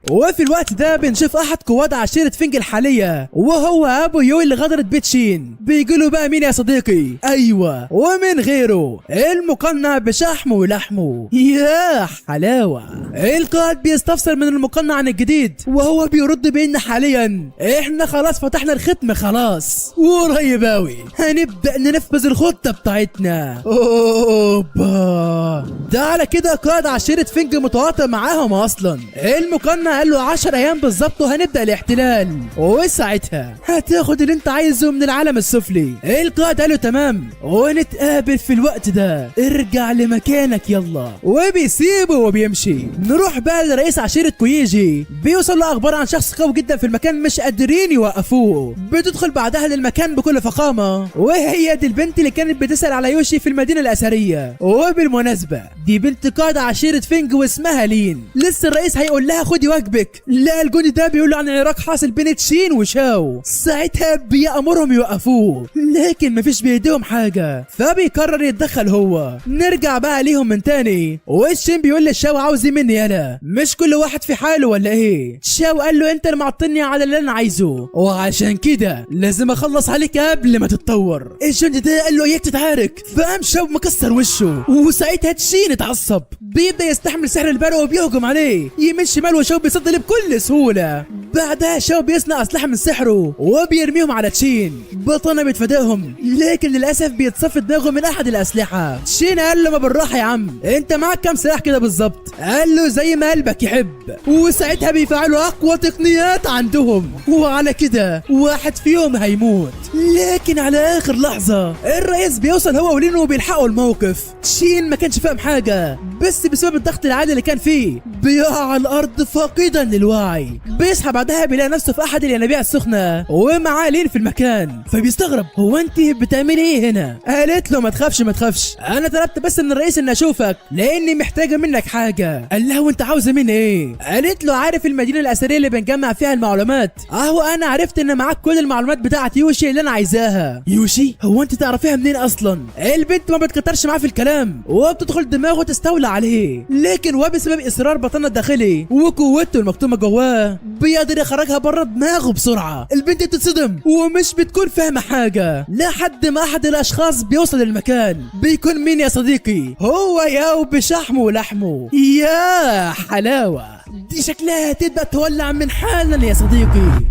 وفي الوقت ده بنشوف احد قواد عشيرة فينج الحالية وهو ابو يو اللي غدرت بيت شين. بيقولوا بقى مين يا صديقي؟ ايوه ومن غيره المقنع بشحمه ولحمه. يا حلاوة. القائد بيستفسر من المقنع عن الجديد وهو بيرد بان حاليا احنا خلاص فتحنا الختم خلاص وقريب اوي هنبدأ ننفذ الخطة بتاعتنا. اوبا. ده على كده قائد عشيرة فينج متواطئ معاهم اصلا. المقنع قال له 10 ايام بالظبط وهنبدا الاحتلال، وساعتها هتاخد اللي انت عايزه من العالم السفلي. القائد قال له تمام ونتقابل في الوقت ده، ارجع لمكانك يلا، وبيسيبه وبيمشي. نروح بقى لرئيس عشيرة كويجي، بيوصل له اخبار عن شخص قوي جدا في المكان مش قادرين يوقفوه. بتدخل بعدها للمكان بكل فخامة، وهي دي البنت اللي كانت بتسأل على يوشي في المدينة الأثرية. وبالمناسبة دي بنت قائد عشيرة فينج واسمها لين. لسه الرئيس هيقول لها خدي واجبك، لا الجندي ده بيقول له عن عراك حاصل بين تشين وشاو. ساعتها بيأمرهم يوقفوه، لكن مفيش بايديهم حاجة، فبيقرر يتدخل هو. نرجع بقى ليهم من تاني، والشين بيقول للشاو عاوز مني يالا، مش كل واحد في حاله ولا ايه؟ شاو قال له انت اللي معطلني على اللي انا عايزه، وعشان كده لازم اخلص عليك قبل ما تتطور. الجندي ده قال له اياك تتعارك، فقام شاو مكسر وشه، وساعتها تشين اتعصب، بيبدا يستحمل سحر البرق وبيهجم عليه يمين شمال، وشاو بيصد له بكل سهوله. بعدها شاو بيصنع اسلحه من سحره وبيرميهم على تشين. بطنه بيتفاداهم، لكن للاسف بيتصفي دماغه من احد الاسلحه. تشين قال له ما بالراحه يا عم، انت معاك كام سلاح كده بالظبط؟ قال له زي ما قلبك يحب. وساعتها بيفعلوا اقوى تقنيات عندهم، وعلى كده واحد فيهم هيموت. لكن على اخر لحظه الرئيس بيوصل هو ولينو وبيلحقوا الموقف. تشين ما كانش فاهم حاجه، بس بسبب الضغط العالي اللي كان فيه بيقع على الارض فاقدا للوعي. بيصحى بعدها بيلاقي نفسه في احد الينابيع السخنه ومعاه لين في المكان، فبيستغرب هو انت بتعملي ايه هنا؟ قالت له ما تخافش ما تخافش، انا طلبت بس من الرئيس اني اشوفك لاني محتاجه منك حاجه. قال لها وانت عاوزه مني ايه؟ قالت له عارف المدينه الاثريه اللي بنجمع فيها المعلومات؟ اهو انا عرفت ان معاك كل المعلومات بتاعت يوشي اللي انا عايزاها. يوشي؟ هو انت تعرفيها منين اصلا؟ البنت ما بتكترش معاه في الكلام وبتدخل دماغه تستولى عليه، لكن وبسبب اصرار بطنه الداخلي وقوته المكتومه جواه بيقدر يخرجها بره دماغه بسرعه. البنت بتتصدم ومش بتكون فاهمه حاجه لحد ما احد الاشخاص بيوصل المكان. بيكون مين يا صديقي؟ هو ياو بشحمه ولحمه. يا حلاوه، دي شكلها تبدا تولع من حالا يا صديقي.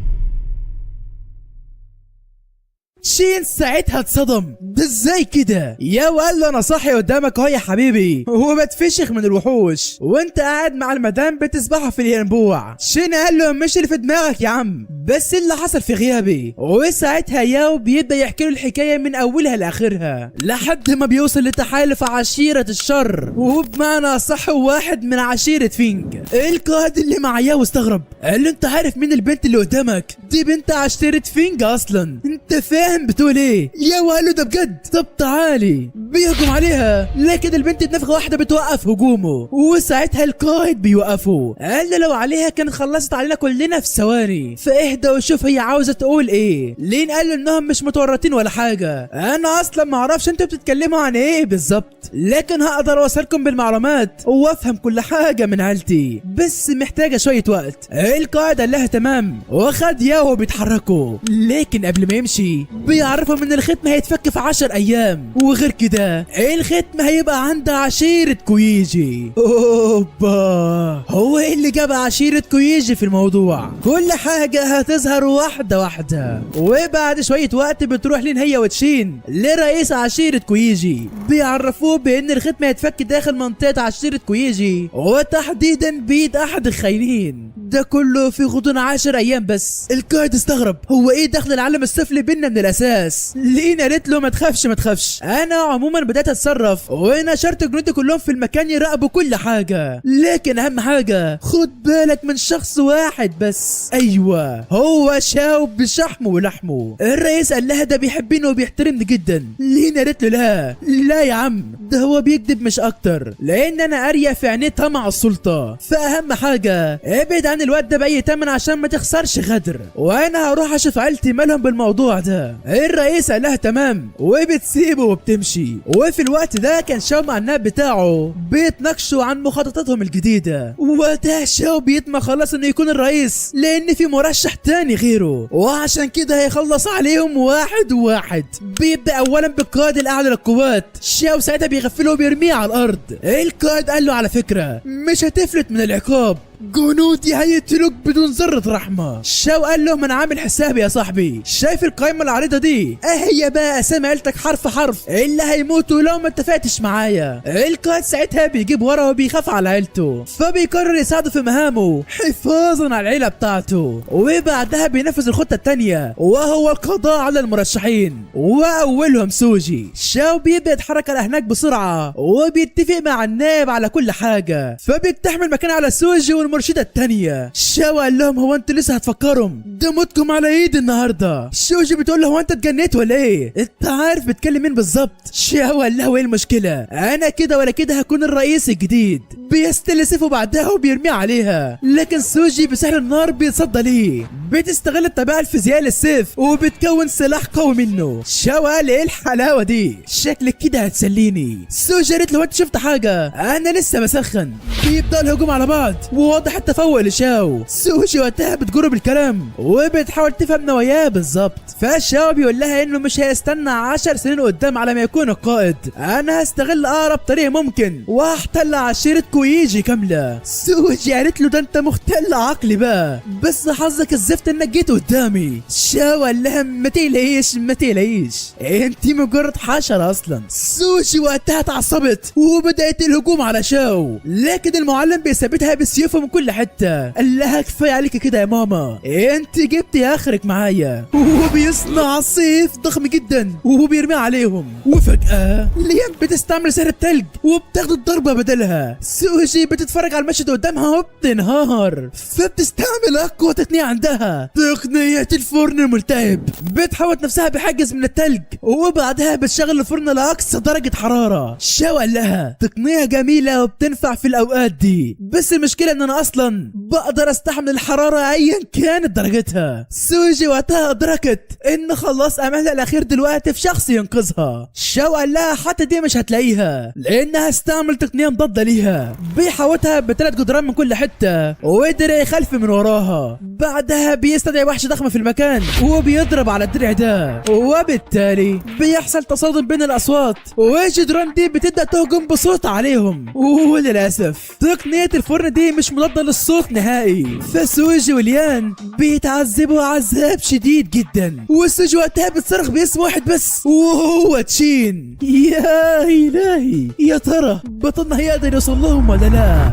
شين ساعتها اتصدم، ده ازاي كده؟ يا وقال له انا صاحي قدامك اهو يا حبيبي وبتفشخ من الوحوش وانت قاعد مع المدام بتسبحوا في الينبوع. شين قال له مش اللي في دماغك يا عم، بس اللي حصل في غيابي. وساعتها ياو بيبدا يحكي له الحكايه من اولها لاخرها لحد ما بيوصل لتحالف عشيره الشر، وبمعنى صح واحد من عشيره فينج. القائد اللي مع ياو استغرب، قال له انت عارف مين البنت اللي قدامك؟ دي بنت عشيره فينج اصلا، انت فاهم بتقول ايه؟ ياو قال له ده بجد؟ طب تعالي. بيهجم عليها، لكن البنت بنفخه واحده بتوقف هجومه، وساعتها القائد بيوقفه. قال له لو عليها كان خلصت علينا كلنا في ثواني، فاهدى وشوف هي عاوزه تقول ايه. لين قال له انهم مش متورطين ولا حاجه، انا اصلا ما اعرفش انتوا بتتكلموا عن ايه بالظبط، لكن هقدر اوصلكم بالمعلومات وافهم كل حاجه من عيلتي، بس محتاجه شويه وقت. القائد قال لها تمام، واخد ياهو بيتحركوا، لكن قبل ما يمشي بيعرفوا ان الختم هيتفك في 10 ايام، وغير كده الختم هيبقى عند عشيره كويجي. اوبا، هو ايه اللي جاب عشيره كويجي في الموضوع؟ كل حاجه هتظهر واحده واحده. وبعد شويه وقت بتروح لين هي وتشين لرئيس عشيره كويجي، بيعرفوه بان الختم هيتفك داخل منطقه عشيره كويجي، وتحديدا بيد احد الخاينين. ده كله في غضون 10 ايام بس. القائد استغرب، هو ايه دخل العالم السفلي بينا من الاساس؟ لين قالت له ما تخافش ما تخافش، انا عموما بدات اتصرف ونشرت جنودي كلهم في المكان يراقبوا كل حاجه، لكن اهم حاجه خد بالك من شخص واحد بس. ايوه، هو شاو بشحمه ولحمه. الرئيس قال لها ده بيحبني وبيحترمني جدا. لين قالت له لا يا عم، ده هو بيكذب مش اكتر، لان انا قاريه في عينيه طمع السلطه، فاهم حاجه ابعد عن الواد ده باي تمن عشان ما تخسرش غدر، وانا هروح اشوف عيلتي مالهم بالموضوع ده. الرئيس قال لها تمام، وبتسيبه وبتمشي. وفي الوقت ده كان شاو مع النائب بتاعه بيتناقشوا عن مخططاتهم الجديده، وده شاو بيطمع خلاص انه يكون الرئيس لان في مرشح تاني غيره، وعشان كده هيخلص عليهم واحد واحد. بيبدا اولا بالقائد الاعلى للقوات. شاو ساعتها بيغفله وبيرميه على الارض. القائد قال له على فكره مش هتفلت من العقاب، جنودي هيقتلوك بدون ذرة رحمة. شاو قال لهم انا عامل حسابي يا صاحبي، شايف القائمة العريضة دي؟ هي بقى اسامي عيلتك حرف حرف اللي هيموتوا لو ما اتفقتش معايا. القائد ساعتها بيجيب ورا وبيخاف على عيلته، فبيقرر يساعده في مهامه حفاظا على العيلة بتاعته، وبعدها بينفذ الخطة التانية وهو القضاء على المرشحين واولهم سوجي. شاو بيبدأ يتحرك على هناك بسرعة وبيتفق مع النائب على كل حاجة، فبيقتحم المكان على سوجي والمرشدة التانية. شاو قال لهم هو انتوا لسه هتفكروا؟ ده موتكم على ايدي النهارده. سوجي بتقول له هو انت اتجنيت ولا ايه؟ انت عارف بتكلم مين بالظبط؟ شاو قال له ايه المشكلة؟ انا كده ولا كده هكون الرئيس الجديد. بيستل سيفه بعدها وبيرميه عليها، لكن سوجي بسحر النار بيتصدى ليه، بتستغل الطبيعة الفيزيائية للسيف وبتكون سلاح قوي منه. شاو قال ايه الحلاوة دي؟ شكلك كده هتسليني. سوجي قالت له انت شفت حاجة؟ انا لسه بسخن. بيبدأ الهجوم على بعض وواضح التفوق لشاو. سوجي وقتها بتجره بالكلام وبتحاول تفهم نواياه بالظبط، فشاو بيقول لها انه مش هيستنى 10 سنين قدام على ما يكون القائد. انا هستغل اقرب طريقة ممكن وهحتل عشيرة كويجي كاملة. سوجي قالت له ده انت مختل عقلي بقى، بس حظك الزفت انك جيت قدامي. شاو قال لها ما تقلقيش ما تقلقيش، انت مجرد حشرة اصلا. سوجي وقتها اتعصبت وبدأت الهجوم على شاو، لكن المعلم بيثبتها بسيوفه من كل حتة. قال لها كفاية عليك كده يا ماما، انت جبتي اخرك معايا. وبيصنع سيف ضخم جدا وبيرميه عليهم، وفجأة ليان بتستعمل سحر التلج وبتاخد الضربة بدلها. سوجي بتتفرج على المشهد قدامها وبتنهار، فبتستعمل اقوى تقنية عندها، تقنية الفرن الملتهب. بتحوط نفسها بحاجز من التلج وبعدها بتشغل الفرن لاقصى درجة حرارة. شاو قال لها تقنية جميلة وبتنفع في الاوقات دي، بس المشكلة ان انا اصلا بقدر استحمل الحرارة ايا كانت درجتها. سوجي وقتها ادركت ان خلاص املها الاخير دلوقتي في شخص ينقذها. شاو قال لها حتى دي مش هتلاقيها لانها استعمل تقنية مضادة ليها، بيحوطها بثلاث جدران من كل حتة ودرع يخلف من وراها. بعدها بيستدعي وحش ضخم في المكان وبيضرب على الدرع ده، وبالتالي بيحصل تصادم بين الاصوات والجدران دي بتبدا تهجم بصوت عليهم. وللاسف تقنية الفرن دي مش مضادة للصوت نهائي، فسوجي وليان بيتعذبوا عذاب شديد جدا. وسوجي وقتها بتصرخ باسم واحد بس وهو تشين. يا الهي، يا ترى بطلنا هيقدر يوصل لهم ولا لا؟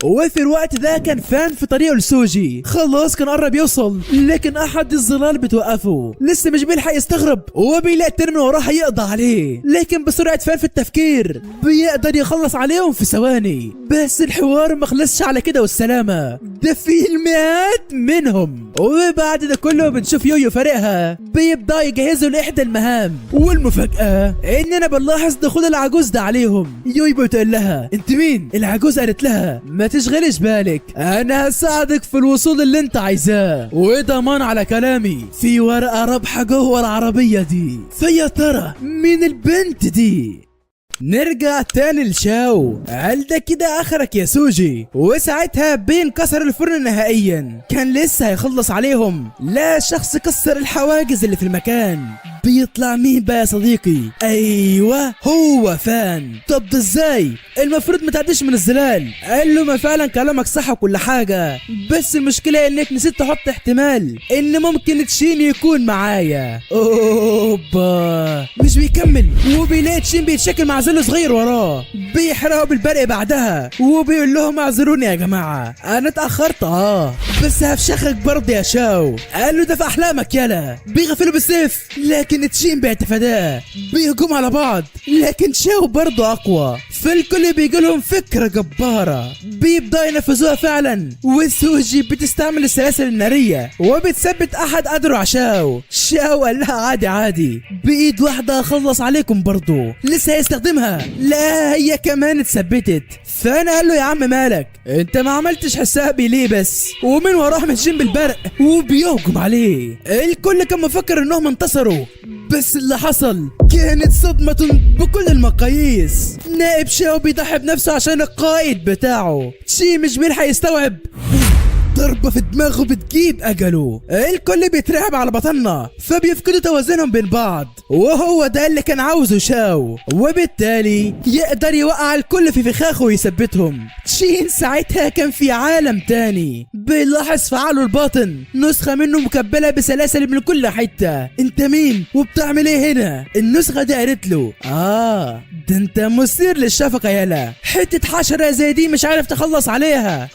وفي الوقت ده كان فان في طريقه لسوجي، خلاص كان قرب يوصل، لكن احد الظلال بتوقفه. لسه مش بيلحق يستغرب وبيلاقي التاني من وراه هيقضى عليه، لكن بسرعه فان في التفكير بيقدر يخلص عليهم في ثواني. بس الحوار ما خلصش على كده والسلامه، ده في المئات منهم. وبعد ده كله بنشوف يويو فريقها بيبدا يجهزوا لاحدى المهام، والمفاجاه اننا بنلاحظ دخول العجوز ده عليهم. يويو بتقول لها انت مين؟ العجوز قالت لها ما تشغلش بالك، انا هساعدك في الوصول اللي انت عايزاه، وضمان على كلامي في ورقة رابحة جوه العربية دي. فيا ترى مين البنت دي؟ نرجع تاني لشاو. قال ده كده اخرك يا سوجي، وساعتها بينكسر الفرن نهائيا. كان لسه هيخلص عليهم، لا شخص كسر الحواجز اللي في المكان. بيطلع مين بقى يا صديقي؟ ايوه هو فان. طب ده ازاي؟ المفروض ما تعديش من الظلال. قال له ما فعلا كلامك صح وكل حاجه، بس المشكله انك نسيت تحط احتمال ان ممكن تشين يكون معايا. اوبا مش بيكمل، وبيلاقي تشين بيتشكل مع زل صغير وراه، بيحرقوا بالبرق بعدها وبيقول لهم اعذروني يا جماعه انا اتاخرت بس هفشخك برضه يا شاو. قال له ده في احلامك يالا. بيغفلوا بالسيف لكن تشين بيتفاداه، بيهجم على بعض لكن شاو برضه اقوى، فالكل بيجي لهم فكره جباره بيبدا ينفذوها فعلا. وسوجي بتستعمل السلاسل الناريه وبتثبت احد قدره على شاو. شاو قال لها عادي عادي، بايد واحده اخلص عليكم برضه. لسه هيستخدمها، لا هي كمان اتثبتت. فانا قال له يا عم مالك انت ما عملتش حسابي ليه بس؟ ومن وراه ماشيين بالبرق وبيهجم عليه. الكل كان مفكر انهم انتصروا، بس اللي حصل كانت صدمة بكل المقاييس. نائب شاو بيضحي بنفسه عشان القائد بتاعه. شي مش بيلحق يستوعب ضربة في دماغه بتجيب أجله. الكل بيترعب على بطلنا فبيفقدوا توازنهم بين بعض، وهو ده اللي كان عاوزه شاو، وبالتالي يقدر يوقع الكل في فخاخه ويثبتهم. تشين ساعتها كان في عالم تاني بيلاحظ في عقله الباطن نسخة منه مكبلة بسلاسل من كل حتة. انت مين وبتعمل ايه هنا؟ النسخة دي قالت له ده انت مثير للشفقة يالا، حتة حشرة زي دي مش عارف تخلص عليها.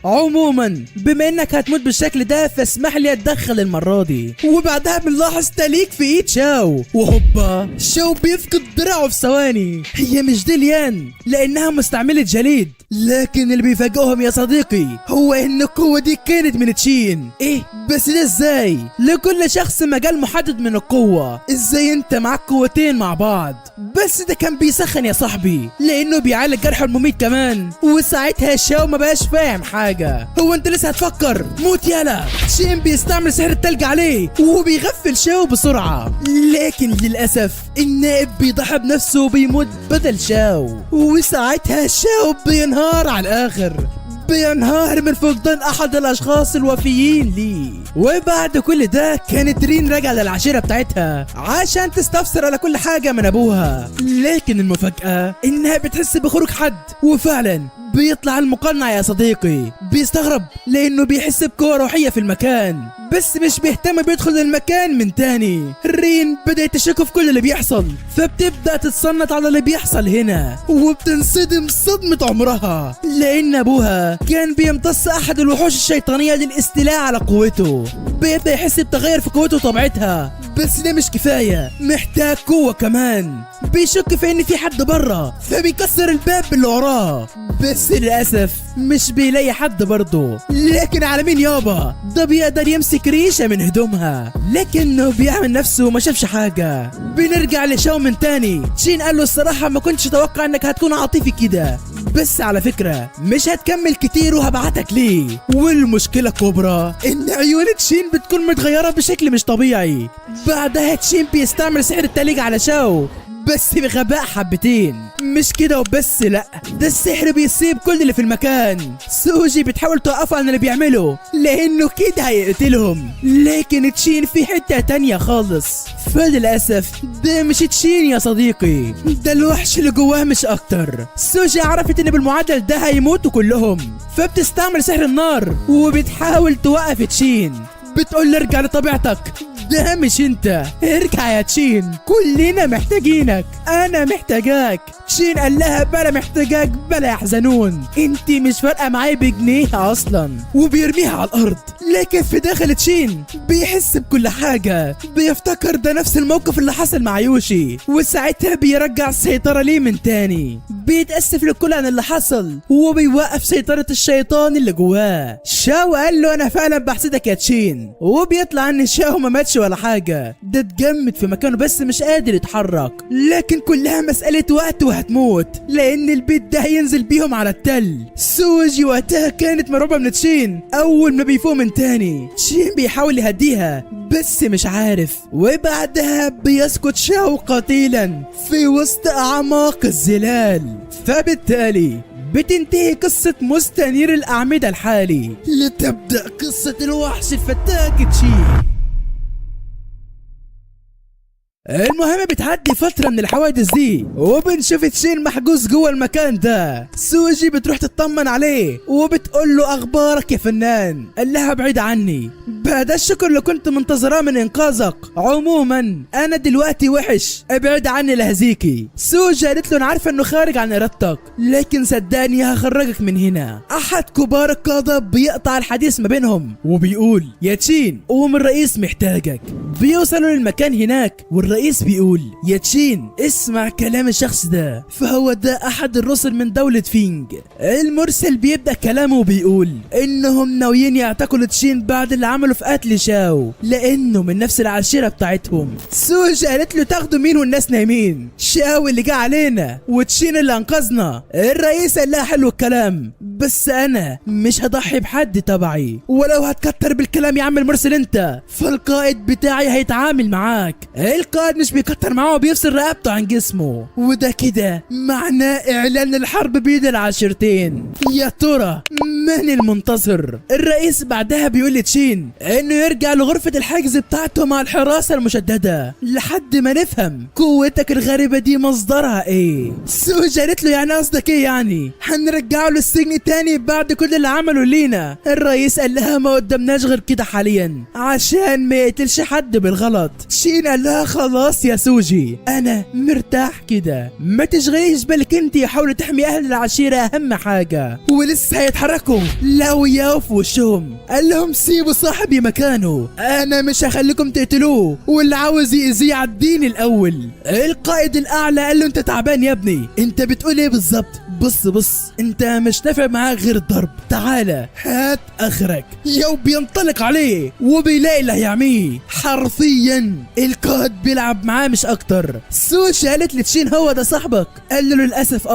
عموما بما انك هتموت بالشكل ده فاسمح لي اتدخل المرة دي. وبعدها بنلاحظ تليك في ايد شاو، وهوبا شاو بيفقد دراعه في ثواني. هي مش دي ليان لانها مستعملة جليد، لكن اللي بيفاجئهم يا صديقي هو ان القوة دي كانت من تشين. ايه بس ده ازاي؟ لكل شخص مجال محدد من القوة، ازاي انت معاك قوتين مع بعض؟ بس ده كان بيسخن يا صاحبي لانه بيعالج جرحه المميت كمان. وساعتها شاو ما بقاش فاهم حاجة. هو انت لسه هتفكر؟ موت يالا. تشين بيستعمل سحر التلج عليه وبيغفل شاو بسرعة، لكن للأسف النائب بيضحي بنفسه وبيموت بدل شاو. وساعتها شاو بينهار على الآخر، بينهار من فقدان احد الاشخاص الوفيين ليه. وبعد كل ده كانت رين راجعه للعشيره بتاعتها عشان تستفسر على كل حاجه من ابوها، لكن المفاجاه انها بتحس بخروج حد، وفعلا بيطلع المقنع يا صديقي. بيستغرب لانه بيحس بقوه روحيه في المكان، بس مش بيهتم بيدخل المكان من تاني. رين بدأت تشك في كل اللي بيحصل، فبتبدأ تتصنت على اللي بيحصل هنا، وبتنصدم صدمة عمرها لأن أبوها كان بيمتص أحد الوحوش الشيطانية للاستيلاء على قوته. بيبدأ يحس بتغير في قوته وطبيعتها، بس ده مش كفاية، محتاج قوة كمان. بيشك في ان في حد برا فبيكسر الباب اللي وراه، بس للأسف مش بيلاقي حد برضه. لكن على مين يابا؟ ده بيقدر يمسك ريشة من هدومها، لكنه بيعمل نفسه ما شافش حاجة. بنرجع لشاو من تاني. تشين قال له الصراحة ما كنتش اتوقع انك هتكون عاطفي كده، بس على فكرة مش هتكمل كتير وهبعتك ليه. والمشكلة الكبرى ان عيون تشين بتكون متغيرة بشكل مش طبيعي. بعدها تشين بيستعمل سحر التلج على شاو، بس بغباء حبتين. مش كده وبس، لا ده السحر بيصيب كل اللي في المكان. سوجي بتحاول توقفه عن اللي بيعمله لانه كده هيقتلهم، لكن تشين في حتة تانية خالص. فللأسف ده مش تشين يا صديقي، ده الوحش اللي جواه مش اكتر. سوجي عرفت ان بالمعدل ده هيموتوا كلهم، فبتستعمل سحر النار وبتحاول توقف تشين. بتقول له ارجع لطبيعتك، ده مش انت، ارجع يا تشين، كلنا محتاجينك، انا محتاجاك. تشين قال لها بلا محتاجاك بلا يحزنون، انت مش فارقه معايا بجنيه اصلا، وبيرميها على الارض. لكن في داخل تشين بيحس بكل حاجه، بيفتكر ده نفس الموقف اللي حصل مع يوشي، وساعتها بيرجع السيطره ليه من تاني. بيتاسف للكل عن اللي حصل وبيوقف سيطره الشيطان اللي جواه. شاو قال له انا فعلا بحسدك يا تشين، وبيطلع ان شاو ما ماتش ولا حاجه، ده اتجمد في مكانه بس مش قادر يتحرك. لكن كلها مساله وقت وهتموت، لان البيت ده هينزل بيهم على التل. سوجي وقتها كانت مرعوبه من تشين. اول ما بيفوق من تاني تشين بيحاول يهديها بس مش عارف، وبعدها بيسقط شاو قتيلا في وسط اعماق الزلال. فبالتالي بتنتهي قصة مستنير الأعمدة الحالي، لتبدأ قصة الوحش الفتاك تشين. المهم بتعدي فترة من الحوادث دي وبنشوف تشين محجوز جوه المكان ده. سوجي بتروح تطمن عليه وبتقول له اخبارك يا فنان؟ قال لها بعيد عني، بعد الشكر اللي كنت منتظراه من انقاذك. عموما انا دلوقتي وحش، ابعد عني لهزيكي. سوجي قالت له انا عارفه انه خارج عن ارادتك، لكن صدقني هخرجك من هنا. احد كبار القادة بيقطع الحديث ما بينهم وبيقول يا تشين قوم الرئيس محتاجك. بيوصلوا للمكان هناك والرئيس بيقول يا تشين اسمع كلام الشخص ده، فهو ده احد الرسل من دولة فينج. المرسل بيبدأ كلامه وبيقول انهم ناويين يعتقلوا تشين بعد اللي عمله في قتل شاو، لانه من نفس العشيرة بتاعتهم. سوج قالت له تاخدوا مين والناس نايمين؟ شاو اللي جه علينا وتشين اللي انقذنا. الرئيس قال لها حلو الكلام، بس انا مش هضحي بحد تبعي، ولو هتكتر بالكلام يا عم المرسل انت، فالقائد بتاعي هيتعامل معاك. القائد مش بيكتر معاه وبيفصل رقبته عن جسمه، وده كده معناه اعلان الحرب بين العشيرتين. يا ترى من المنتصر؟ الرئيس بعدها بيقول لتشين انه يرجع لغرفة الحجز بتاعته مع الحراسة المشددة لحد ما نفهم قوتك الغريبة دي مصدرها ايه. سوجي قالت له يعني قصدك ايه؟ يعني هنرجعه للسجن تاني بعد كل اللي عمله لينا؟ الرئيس قال لها ما قدامناش غير كده حاليا عشان ما يقتلش حد بالغلط. تشين قال لها خلاص يا سوجي انا مرتاح كده، ما تشغليش بالك انت، حاولي تحمي اهل العشيرة اهم حاجة. ولسه هيتحركوا لو ياو في وشهم قال لهم سيبوا صاحبي مكانه، انا مش هخليكم تقتلوه، واللي عاوز يأذيه عديني الاول. القائد الاعلى قال له انت تعبان يا ابني، انت بتقول ايه بالظبط؟ بص انت مش نافع معاك غير الضرب، تعالى هات اخرك. يو بينطلق عليه وبيلاقي اللي هيعميه حرفيا. القائد بيلعب معاه مش اكتر. سوشي قالت لتشين هو ده صاحبك؟ قال له للاسف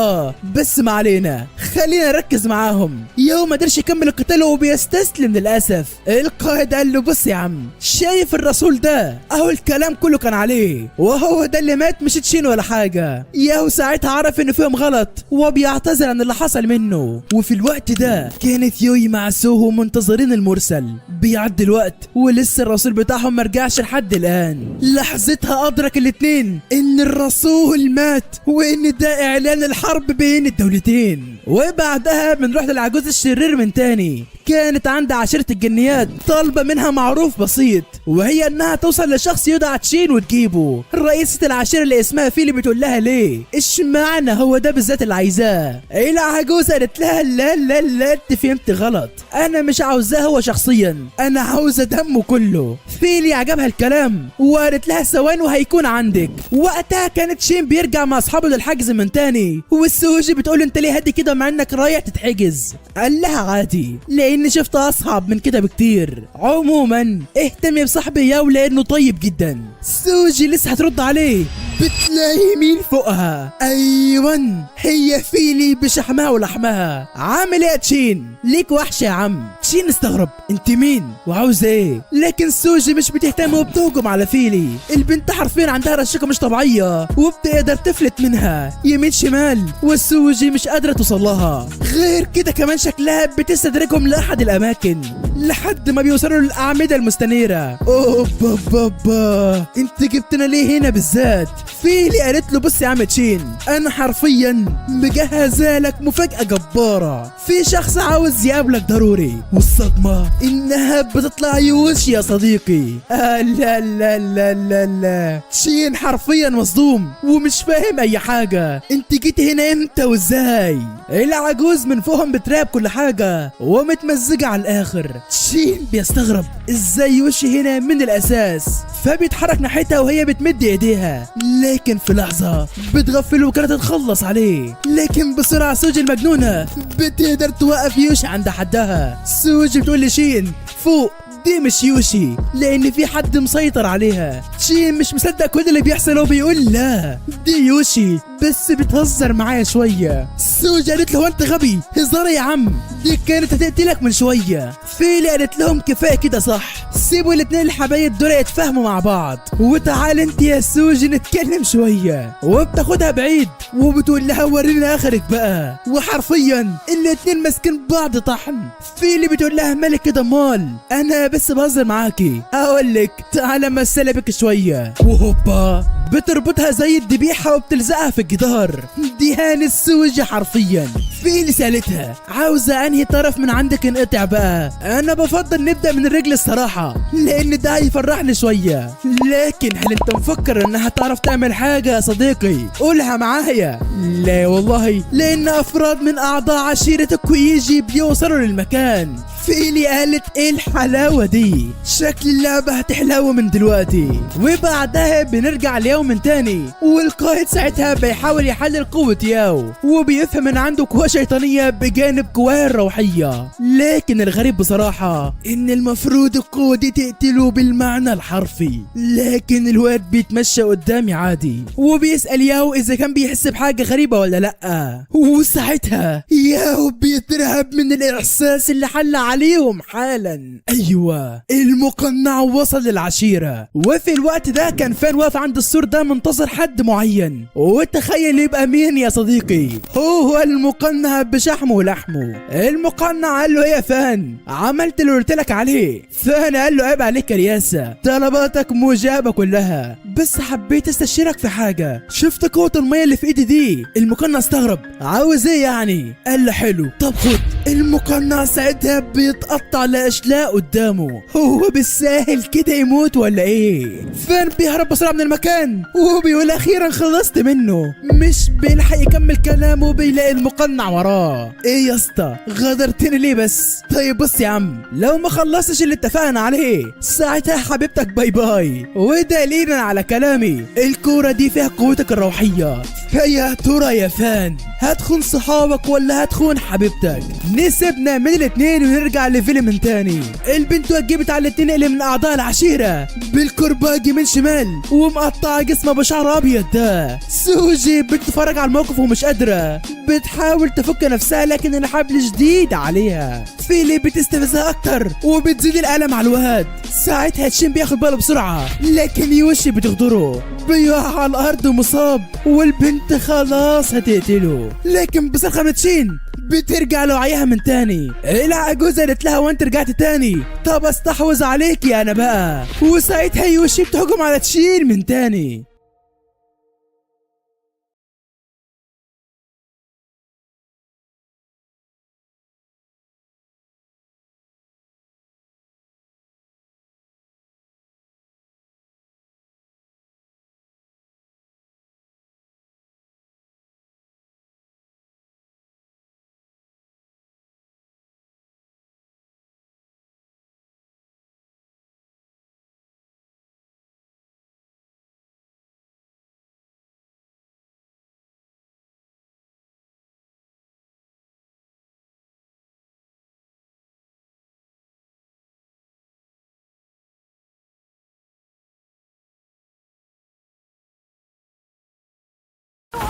بس ما علينا، خلينا نركز معاهم. يو ما قدرش يكمل القتال وبيستسلم للاسف. القائد قال له بص يا عم، شايف الرسول ده اهو الكلام كله كان عليه، وهو ده اللي مات مش تشين ولا حاجه. يو ساعتها عرف انه فيهم غلط وبيعتذر عن اللي حصل منه. وفي الوقت ده كانت يوي مع سوهو منتظرين المرسل. بيعدي الوقت ولسه الرسول بتاعهم مرجعش لحد الان. لحظتها ادرك الاتنين ان الرسول مات وان ده اعلان الحرب بين الدولتين. وبعدها بنروح للعجوز الشرير من تاني. كانت عند عشيرة الجنيات طالبة منها معروف بسيط، وهي انها توصل لشخص يدعى تشين وتجيبه. رئيسة العشيرة اللي اسمها فيلي بتقول لها ليه؟ اشمعنى هو ده بالذات اللي عايزاه؟ العجوز قالت لها لا انت فهمت غلط، انا مش عاوزاه هو شخصيا، انا عاوزة دمه كله. فيلي عجبها الكلام وقالت لها ثواني وهيكون عندك. وقتها كانت تشين بيرجع مع اصحابه للحجز من تاني، والسوجي بتقول انت ليه هدي كده مع انك رايح تتحجز؟ قال لها عادي لاني شفت اصعب من كده بكتير، عموما اهتمي بصاحبي ياو لانه طيب جدا. سوجي لسه هترد عليه بتلاقي مين فوقها؟ ايوان هي فيلي بشحمها ولحمها. عامل ايه يا تشين؟ ليك وحشه يا عم. تشين استغرب انت مين وعاوز ايه؟ لكن سوجي مش بتهتم وبتهجم على فيلي. البنت حرفيا عندها رشاقه مش طبيعيه وبتقدر تفلت منها يمين شمال، والسوجي مش قادره توصل لها. غير كده كمان شكلها بتستدرجهم لاحد الاماكن لحد ما بيوصلوا للاعمده المستنيره. اوبا بابا انت جبتنا ليه هنا بالذات؟ فيلي قالت له بص يا عم تشين، انا حرفيا مجهزه لك مفاجاه جباره، في شخص عاوز يقابلك ضروري، والصدمه انها بتطلع يوشي يا صديقي. لا تشين حرفيا مصدوم ومش فاهم اي حاجه. انت جيت هنا امتى وازاي؟ العجوز من فوقهم بتراقب كل حاجه ومتمزجه على الاخر. تشين بيستغرب ازاي يوشي هنا من الاساس، فبيتحرك ناحيتها وهي بتمد ايديها، لكن في لحظة بتغفل وكانت تتخلص عليه. لكن بسرعة سوجي المجنونة بتقدر توقف يوشي عند حدها. سوجي بتقول لشين فوق دي مش يوشي لان في حد مسيطر عليها. شين مش مصدق كل اللي بيحصل وبيقول لا دي يوشي بس بتهزر معايا شويه. سوجي قالت له انت غبي، هزار يا عم، دي كانت هتقتلك من شويه. فيلي قالت لهم كفايه كده صح، سيبوا الاتنين الحبايب دول يتفاهموا مع بعض وتعال انت يا سوجي نتكلم شويه. وبتاخدها بعيد وبتقول لها ورينا اخرك بقى، وحرفيا الاتنين ماسكين بعض طحن. فيلي بتقول لها مالك كده مال، انا بس بهزر معاكي، اقول لك تعالى مثل بك شويه. وهوبا بتربطها زي الذبيحه وبتلزقها في الجدار. دهان السوجي حرفيا. فيلي سالتها عاوزه انهي طرف من عندك ينقطع بقى؟ انا بفضل نبدا من الرجل الصراحه لان ده هيفرحني شويه. لكن هل انت مفكر انها تعرف تعمل حاجه يا صديقي؟ قولها معايا. لا والله، لان افراد من اعضاء عشيره الكويجي بيوصلوا للمكان. فيلي قالت ايه الحلاوه دي، شكل اللعبه هتحلو من دلوقتي. وبعدها بنرجع ليوم من تاني، والقائد ساعتها بيحاول يحلل قوه ياو وبيفهم ان عنده قوه شيطانيه بجانب قواه الروحيه. لكن الغريب بصراحه ان المفروض القوه دي تقتله بالمعنى الحرفي، لكن الواد بيتمشى قدامي عادي وبيسال ياو اذا كان بيحس بحاجه غريبه ولا لا. وساعتها ياو بيترعب من الاحساس اللي حل عليه عليهم حالا. ايوه المقنع وصل للعشيرة، وفي الوقت ده كان فان واقف عند السور ده منتظر حد معين، وتخيل يبقى مين يا صديقي؟ هو المقنع بشحمه ولحمه. المقنع قال له ايه يا فان؟ عملت اللي قلت لك عليه. فان قال له عيب عليك يا رياسة، طلباتك مجابة كلها، بس حبيت استشيرك في حاجة. شفت قوة المية اللي في ايدي دي؟ المقنع استغرب، عاوز ايه يعني؟ قال له حلو، طب خد. المقنع ساعتها بيتقطع لاشلاء قدامه، هو بالساهل كده يموت ولا ايه؟ فان بيهرب بسرعة من المكان وبيقول اخيرا خلصت منه. مش بيلحق يكمل كلامه بيلاقي المقنع وراه. ايه يا اسطى غدرتني ليه بس؟ طيب بص يا عم، لو ما خلصتش اللي اتفقنا عليه ساعتها حبيبتك باي باي. ودليلا على كلامي الكورة دي فيها قوتك الروحية، فيا ترى يا فان هتخون صحابك ولا هتخون حبيبتك؟ نسيبنا من الاتنين ونرجع لفيلم من تاني. البنت وجبت على الاتنين اللي من اعضاء العشيرة بالكرباج من شمال ومقطعة جسمها بشعر ابيض ده. سوجي بتتفرج على الموقف ومش قادرة، بتحاول تفك نفسها لكن الحبل شديد عليها. فيلي بتستفزها اكتر وبتزيد الالم على الواد. ساعتها تشين بياخد باله بسرعة لكن يوشي بتغدره، بيقع على الارض ومصاب والبنت خلاص هتقتله. لكن بصرخة من تشين بترجع لوعيها من تاني. العجوزة قالت لها وانت رجعت تاني؟ طب استحوذ عليكي انا بقى. وساعتها يوشي بتهجم على تشين من تاني.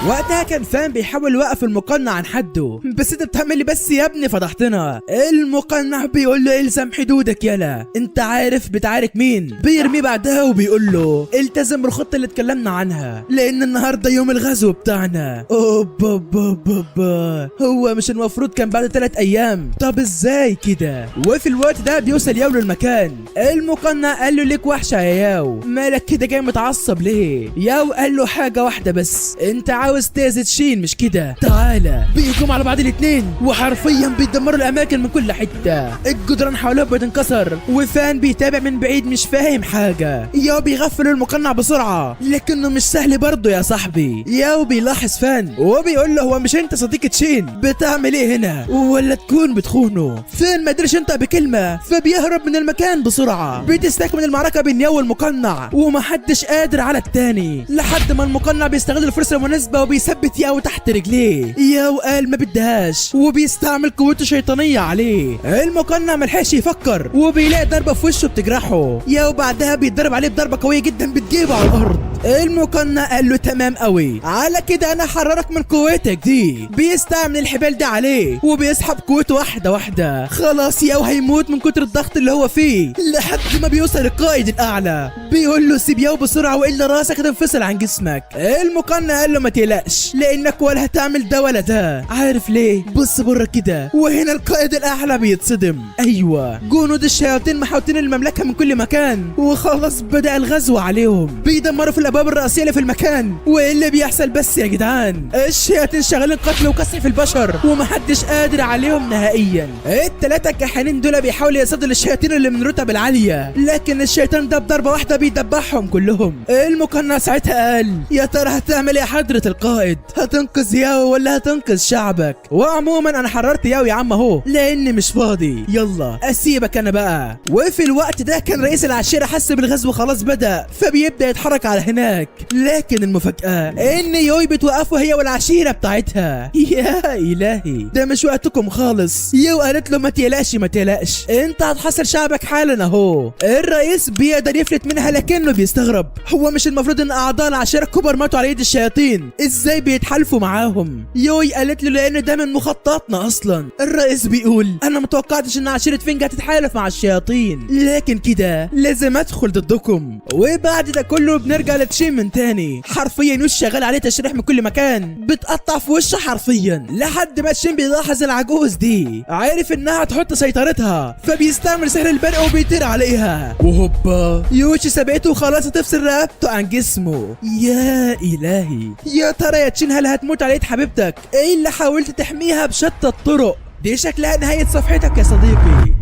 وقتها كان فان بيحاول يوقف المقنع عن حده. بس انت بتعمل لي بس يا ابني، فضحتنا. المقنع بيقول له الزم حدودك يلا، انت عارف بتعارك مين؟ بيرميه بعدها وبيقول له التزم بالخطه اللي اتكلمنا عنها لان النهارده يوم الغزو بتاعنا. اوبا بابا، هو مش المفروض كان بعد 3 ايام؟ طب ازاي كده؟ وفي الوقت ده بيوصل ياو للمكان. المقنع قال له ليك وحشه يا ياو، مالك كده جاي متعصب ليه؟ ياو قال له حاجه واحده بس، انت عاوز تأذي تشين مش كده؟ تعالى. بيهجموا على بعض الاتنين وحرفيا بيدمروا الاماكن من كل حته، الجدران حواليهم بتنكسر وفان بيتابع من بعيد مش فاهم حاجه. ياو بيغفل المقنع بسرعه لكنه مش سهل برضه يا صاحبي. ياو بيلاحظ فان وبيقول له هو مش انت صديق تشين؟ بتعمل ايه هنا ولا تكون بتخونه؟ فان ما قدرش ينطق بكلمه فبيهرب من المكان بسرعه. بتستكمل المعركه بين ياو والمقنع ومحدش قادر على التاني لحد ما المقنع بيستغل الفرصه المناسبه وبيثبت ياو تحت رجليه. ياو قال ما بدهاش وبيستعمل قوته الشيطانيه عليه. المقنع ملحقش يفكر وبيلاقي ضربه في وشه بتجرحه. ياو بعدها بيتضرب عليه بضربه قويه جدا بتجيبه على الارض. المقنع قال له تمام قوي، على كده انا حررك من قوتك دي. بيستعمل الحبال ده عليه وبيسحب قوته واحده واحده. خلاص ياو هيموت من كتر الضغط اللي هو فيه لحد ما بيوصل القائد الاعلى بيقول له سيب ياو بسرعه والا راسك هتنفصل عن جسمك. المقنع قال له ما تقلقش لانك ولا هتعمل ده ولا ده. عارف ليه؟ بص بره كده. وهنا القائد الاعلى بيتصدم. ايوه جنود الشياطين محاوطين المملكه من كل مكان وخلاص بدا الغزو عليهم. بيدمروا في الابواب الرئيسيه اللي في المكان. وايه اللي بيحصل بس يا جدعان؟ الشياطين شغالين قتل وكسح في البشر ومحدش قادر عليهم نهائيا. الثلاثه كحانين دول بيحاولوا يصدوا الشياطين اللي من رتب العاليه لكن الشيطان ده بضربه واحده بيدبحهم كلهم. المقنع ساعتها قال يا ترى هتعمل ايه يا حضره القائد؟ هتنقذ ياو ولا هتنقذ شعبك؟ وعموما انا حررت ياو يا عم اهو لاني مش فاضي، يلا اسيبك انا بقى. وفي الوقت ده كان رئيس العشيره حس بالغزو خلاص بدا فبيبدا يتحرك على هناك. هناك. لكن المفاجأة ان يوي بتوقفه هي والعشيرة بتاعتها. يا الهي ده مش وقتكم خالص. يو قالت له ما تقلقش ما تقلقش، انت هتحاصر شعبك حالا اهو. الرئيس بيقدر يفلت منها لكنه بيستغرب، هو مش المفروض ان اعضاء العشيرة الكبار ماتوا على يد الشياطين؟ ازاي بيتحالفوا معاهم؟ يوي قالت له لان ده من مخططنا اصلا. الرئيس بيقول انا متوقعتش ان عشيرة فينج هتتحالف مع الشياطين، لكن كده لازم ادخل ضدكم. وبعد ده كله بنرجع لتشين من تاني. حرفيا وش شغال عليه تشريح من كل مكان، بتقطع في وشه حرفيا، لحد ما تشين بيلاحظ العجوز دي عارف انها تحط سيطرتها، فبيستعمل سحر البرق وبيطير عليها. وهوبا يوشي سبقته وخلاص هتفصل رقبته عن جسمه. يا الهي يا ترى يا تشين هل هتموت على يد حبيبتك؟ ايه اللي حاولت تحميها بشتى الطرق؟ دي شكلها نهاية صفحتك يا صديقي.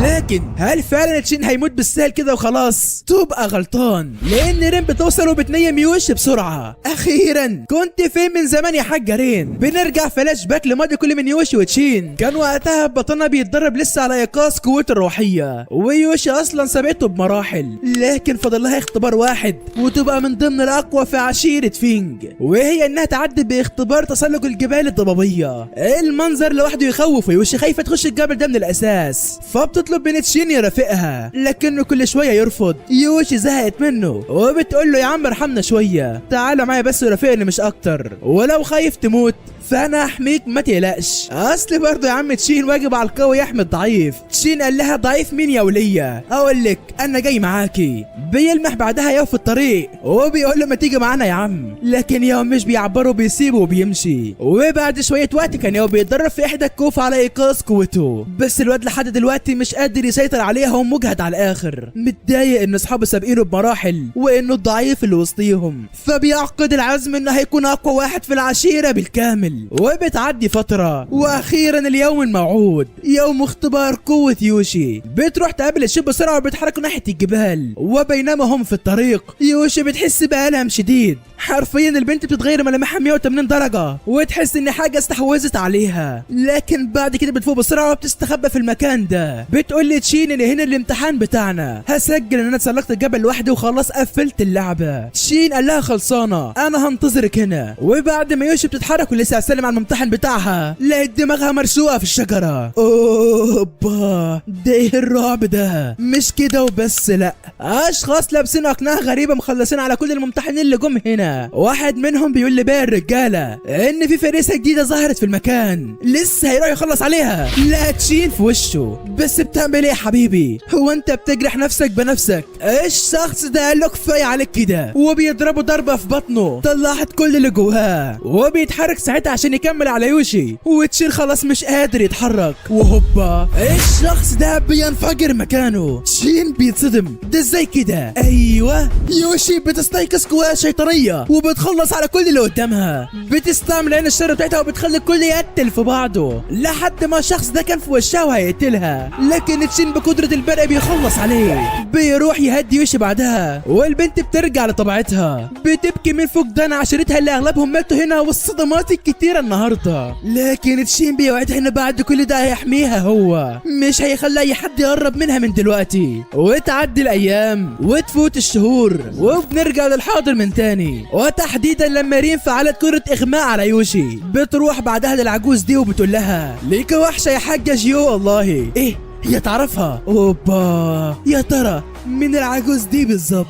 لكن هل فعلا تشين هيموت بالسهل كده وخلاص؟ تبقى غلطان، لان رين بتوصل وبتنيم يوشي بسرعه. اخيرا كنت فين من زمان يا حاجه رين؟ بنرجع فلاش باك لماضي كل من يوشي وتشين. كان وقتها بطلنا بيتدرب لسه على ايقاظ قوته الروحيه، ويوشي اصلا سبقته بمراحل، لكن فاضل لها اختبار واحد وتبقى من ضمن الاقوى في عشيره فينج، وهي انها تعدي باختبار تسلق الجبال الضبابيه. المنظر لوحده يخوف، ويوشي خايفه تخش الجبل ده من الاساس، فبتطلب من تشين يرافقها، لكنه كل شويه يرفض. يوشي زهقت منه وبتقول له يا عم ارحمنا شويه، تعال معايا بس ورافقني مش اكتر، ولو خايف تموت فانا احميك ما تقلقش. اصل برضه يا عم تشين واجب على القوي يحمي الضعيف. تشين قال لها ضعيف مين يا وليه؟ اقول لك انا جاي معاكي. بيلمح بعدها يو في الطريق وبيقول له ما تيجي معانا يا عم، لكن يو مش بيعبره بيسيبه وبيمشي. وبعد شويه وقت كان يو بيتدرب في احدى الكوف على ايقاظ قوته، بس الواد لحد دلوقتي مش قادر يسيطر عليها ومجهد على الاخر، متضايق ان اصحابه سابقينه بمراحل وانه الضعيف اللي وسطيهم، فبيعقد العزم انه هيكون اقوى واحد في العشيره بالكامل. وبتعدي فترة واخيرا اليوم الموعود، يوم اختبار قوة يوشي. بتروح تقابل الشيب بسرعة وبيتحركوا ناحية الجبال، وبينما هم في الطريق يوشي بتحس بألم شديد. حرفيا البنت بتتغير ملامحها 180 درجة وتحس ان حاجة استحوذت عليها، لكن بعد كده بتفوق بسرعة وبتستخبى في المكان ده. بتقول لي تشين ان هنا الامتحان بتاعنا، هسجل ان انا اتسلقت الجبل لوحدي وخلاص قفلت اللعبة. تشين قال لها خلصانة انا هنتظرك هنا. وبعد ما يوشي بتتحرك ولسه هتسلم على الممتحن بتاعها لقيت دماغها مرشوقة في الشجرة. اوبا ده ايه الرعب ده؟ مش كده وبس، لا اشخاص لابسين اقنعة غريبة مخلصين على كل الممتحنين اللي جم هنا. واحد منهم بيقول لباقي الرجالة ان في فريسة جديدة ظهرت في المكان لسه هيروح يخلص عليها. لا تشين في وشه، بس بتعمل ايه يا حبيبي؟ هو انت بتجرح نفسك بنفسك؟ الشخص ده قال له كفاية عليك كده وبيضربه ضربة في بطنه طلعت كل اللي جواه، وبيتحرك ساعتها عشان يكمل على يوشي، وتشين خلاص مش قادر يتحرك. وهوبا الشخص ده بينفجر مكانه. تشين بيتصدم، ده ازاي كده؟ ايوه يوشي بتستيقظ قوة شيطانية وبتخلص على كل اللي قدامها، بتستعمل عين الشر بتاعتها وبتخلي الكل يقتل في بعضه لحد ما الشخص ده كان في وشها وهيقتلها، لكن تشين بقدرة البرق بيخلص عليه. بيروح يهدي يوشي بعدها، والبنت بترجع لطبيعتها بتبكي من فقدان عشيرتها اللي اغلبهم ماتوا هنا والصدمات الكتيرة النهارده. لكن تشين بيوعدها ان بعد كل ده هيحميها، هو مش هيخلي اي حد يقرب منها من دلوقتي. وتعدي الايام وتفوت الشهور وبنرجع للحاضر من تاني، وتحديدا لما رين فعلت كرة اغماء على يوشي. بتروح بعدها للعجوز دي وبتقول لها ليك وحشة يا حاجة جيو والله. ايه هي تعرفها؟ اوبا يا ترى من العجوز دي بالظبط.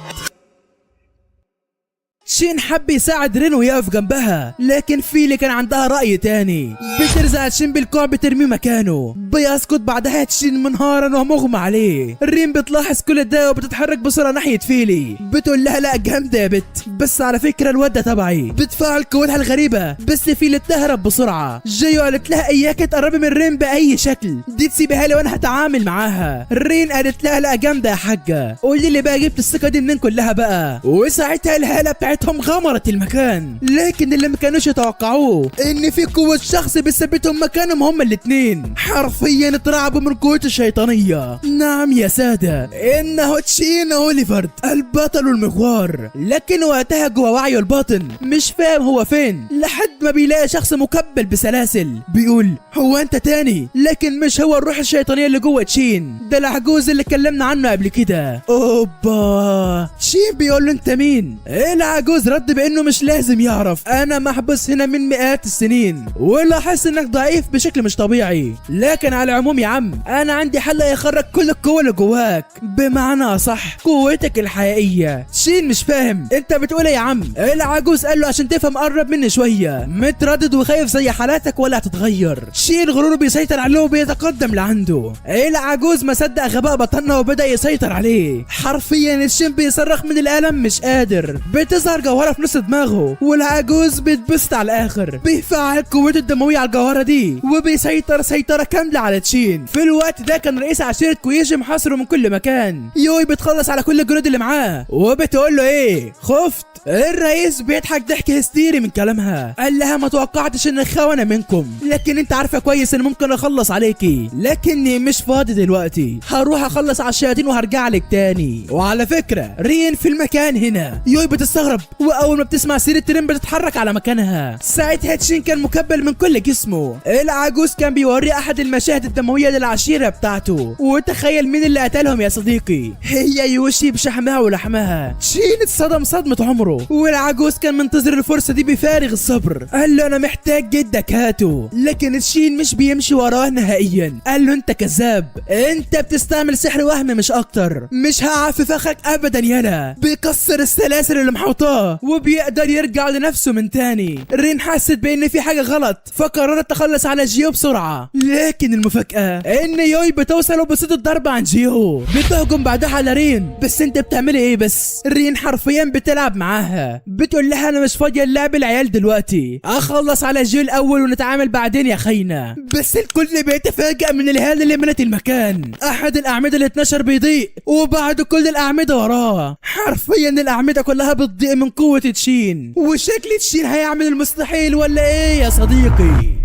تشين حب يساعد رين ويقف جنبها، لكن فيلي كان عندها رأي تاني. بترزع تشين بالكوع بترميه مكانه، بيسقط بعدها تشين منهارا ومغمى عليه. رين بتلاحظ كل ده وبتتحرك بسرعة ناحية فيلي، بتقول لها لا جامدة يا بت، بس على فكرة الواد ده تبعي. بتفعل قوتها الغريبة بس فيلي تهرب بسرعة. جيو قالت لها اياك تقربي من رين بأي شكل، دي تسيبها لي وانا هتعامل معاها. رين قالت لها لا جامدة يا حاجة، قولي لي بقى جبت الثقة دي منين كلها بقى؟ وساعتها الهالة بتاعت حياتهم غمرت المكان. لكن اللي ما كانوش يتوقعوه ان في قوة شخص بيثبتهم مكانهم هما الاتنين. حرفيا اترعبوا من قوته الشيطانية. نعم يا سادة، انه تشين اوليفرد البطل المغوار. لكن وقتها جوا وعيه الباطن مش فاهم هو فين، لحد ما بيلاقي شخص مكبل بسلاسل بيقول هو انت تاني، لكن مش هو الروح الشيطانية اللي جوا تشين، ده العجوز اللي اتكلمنا عنه قبل كده. اوبا. تشين بيقول له انت مين؟ العجوز رد بانه مش لازم يعرف، انا محبوس هنا من مئات السنين ولاحظت انك ضعيف بشكل مش طبيعي، لكن على العموم يا عم انا عندي حل يخرج كل القوة اللي جواك، بمعنى اصح قوتك الحقيقية. تشين مش فاهم انت بتقول ايه يا عم؟ العجوز قال له عشان تفهم قرب مني شوية، متردد وخايف زي حالاتك ولا هتتغير. تشين غروره بيسيطر عليه وبيتقدم لعنده. العجوز ما صدق غباء بطنه وبدأ يسيطر عليه. حرفيا تشين بيصرخ من الألم مش قادر، بتظهر جوهرة في نص دماغه والعجوز بيتبسط على الآخر، بيفعل قوته الدموية على الجوهرة دي وبيسيطر سيطرة كاملة على تشين. في الوقت ده كان رئيس عشيرة كويجي محاصره من كل مكان. يوي بتخلص على كل الجنود اللي معاه وبتقول له ايه خفت؟ الرئيس بيضحك ضحك هستيري من كلامها، قال لها ما توقعتش ان خونه منكم، لكن انت عارفه كويس ان ممكن اخلص عليكي، لكني مش فاضي دلوقتي، هروح اخلص على الشياطين وهرجع لك تاني. وعلى فكره رين في المكان هنا. يوي بتستغرب واول ما بتسمع سيره رين بتتحرك على مكانها. ساعتها تشين كان مكبل من كل جسمه. العجوز كان بيوري احد المشاهد الدمويه للعشيره بتاعته، وتخيل مين اللي قتلهم يا صديقي؟ هي يوشي بشحمها ولحمها. تشين اتصدم صدمه عمره، والعجوز كان منتظر الفرصة دي بفارغ الصبر. قال له انا محتاج جدك هاته، لكن تشين مش بيمشي وراه نهائيا. قال له انت كذاب، انت بتستعمل سحر وهم مش اكتر، مش هقع في فخك ابدا يلا. بيكسر السلاسل اللي محوطاه وبيقدر يرجع لنفسه من تاني. رين حست بان في حاجة غلط فقررت تخلص على جيو بسرعة، لكن المفاجأة ان يوي بتوصل وبصيت الضرب عن جيو، بتهجم بعدها على رين. بس انت بتعملي ايه بس؟ رين حرفيا بتلعب معاها، بتقول لها انا مش فاضيه لعب العيال دلوقتي، اخلص على جيل الاول ونتعامل بعدين يا خينا. بس الكل بيتفاجئ من الهاله اللي ملت المكان. احد الاعمده اللي اتنشر بيضيء وبعد كل الاعمده وراه. حرفيا الاعمده كلها بتضيء من قوه تشين، وشكل تشين هيعمل المستحيل ولا ايه يا صديقي؟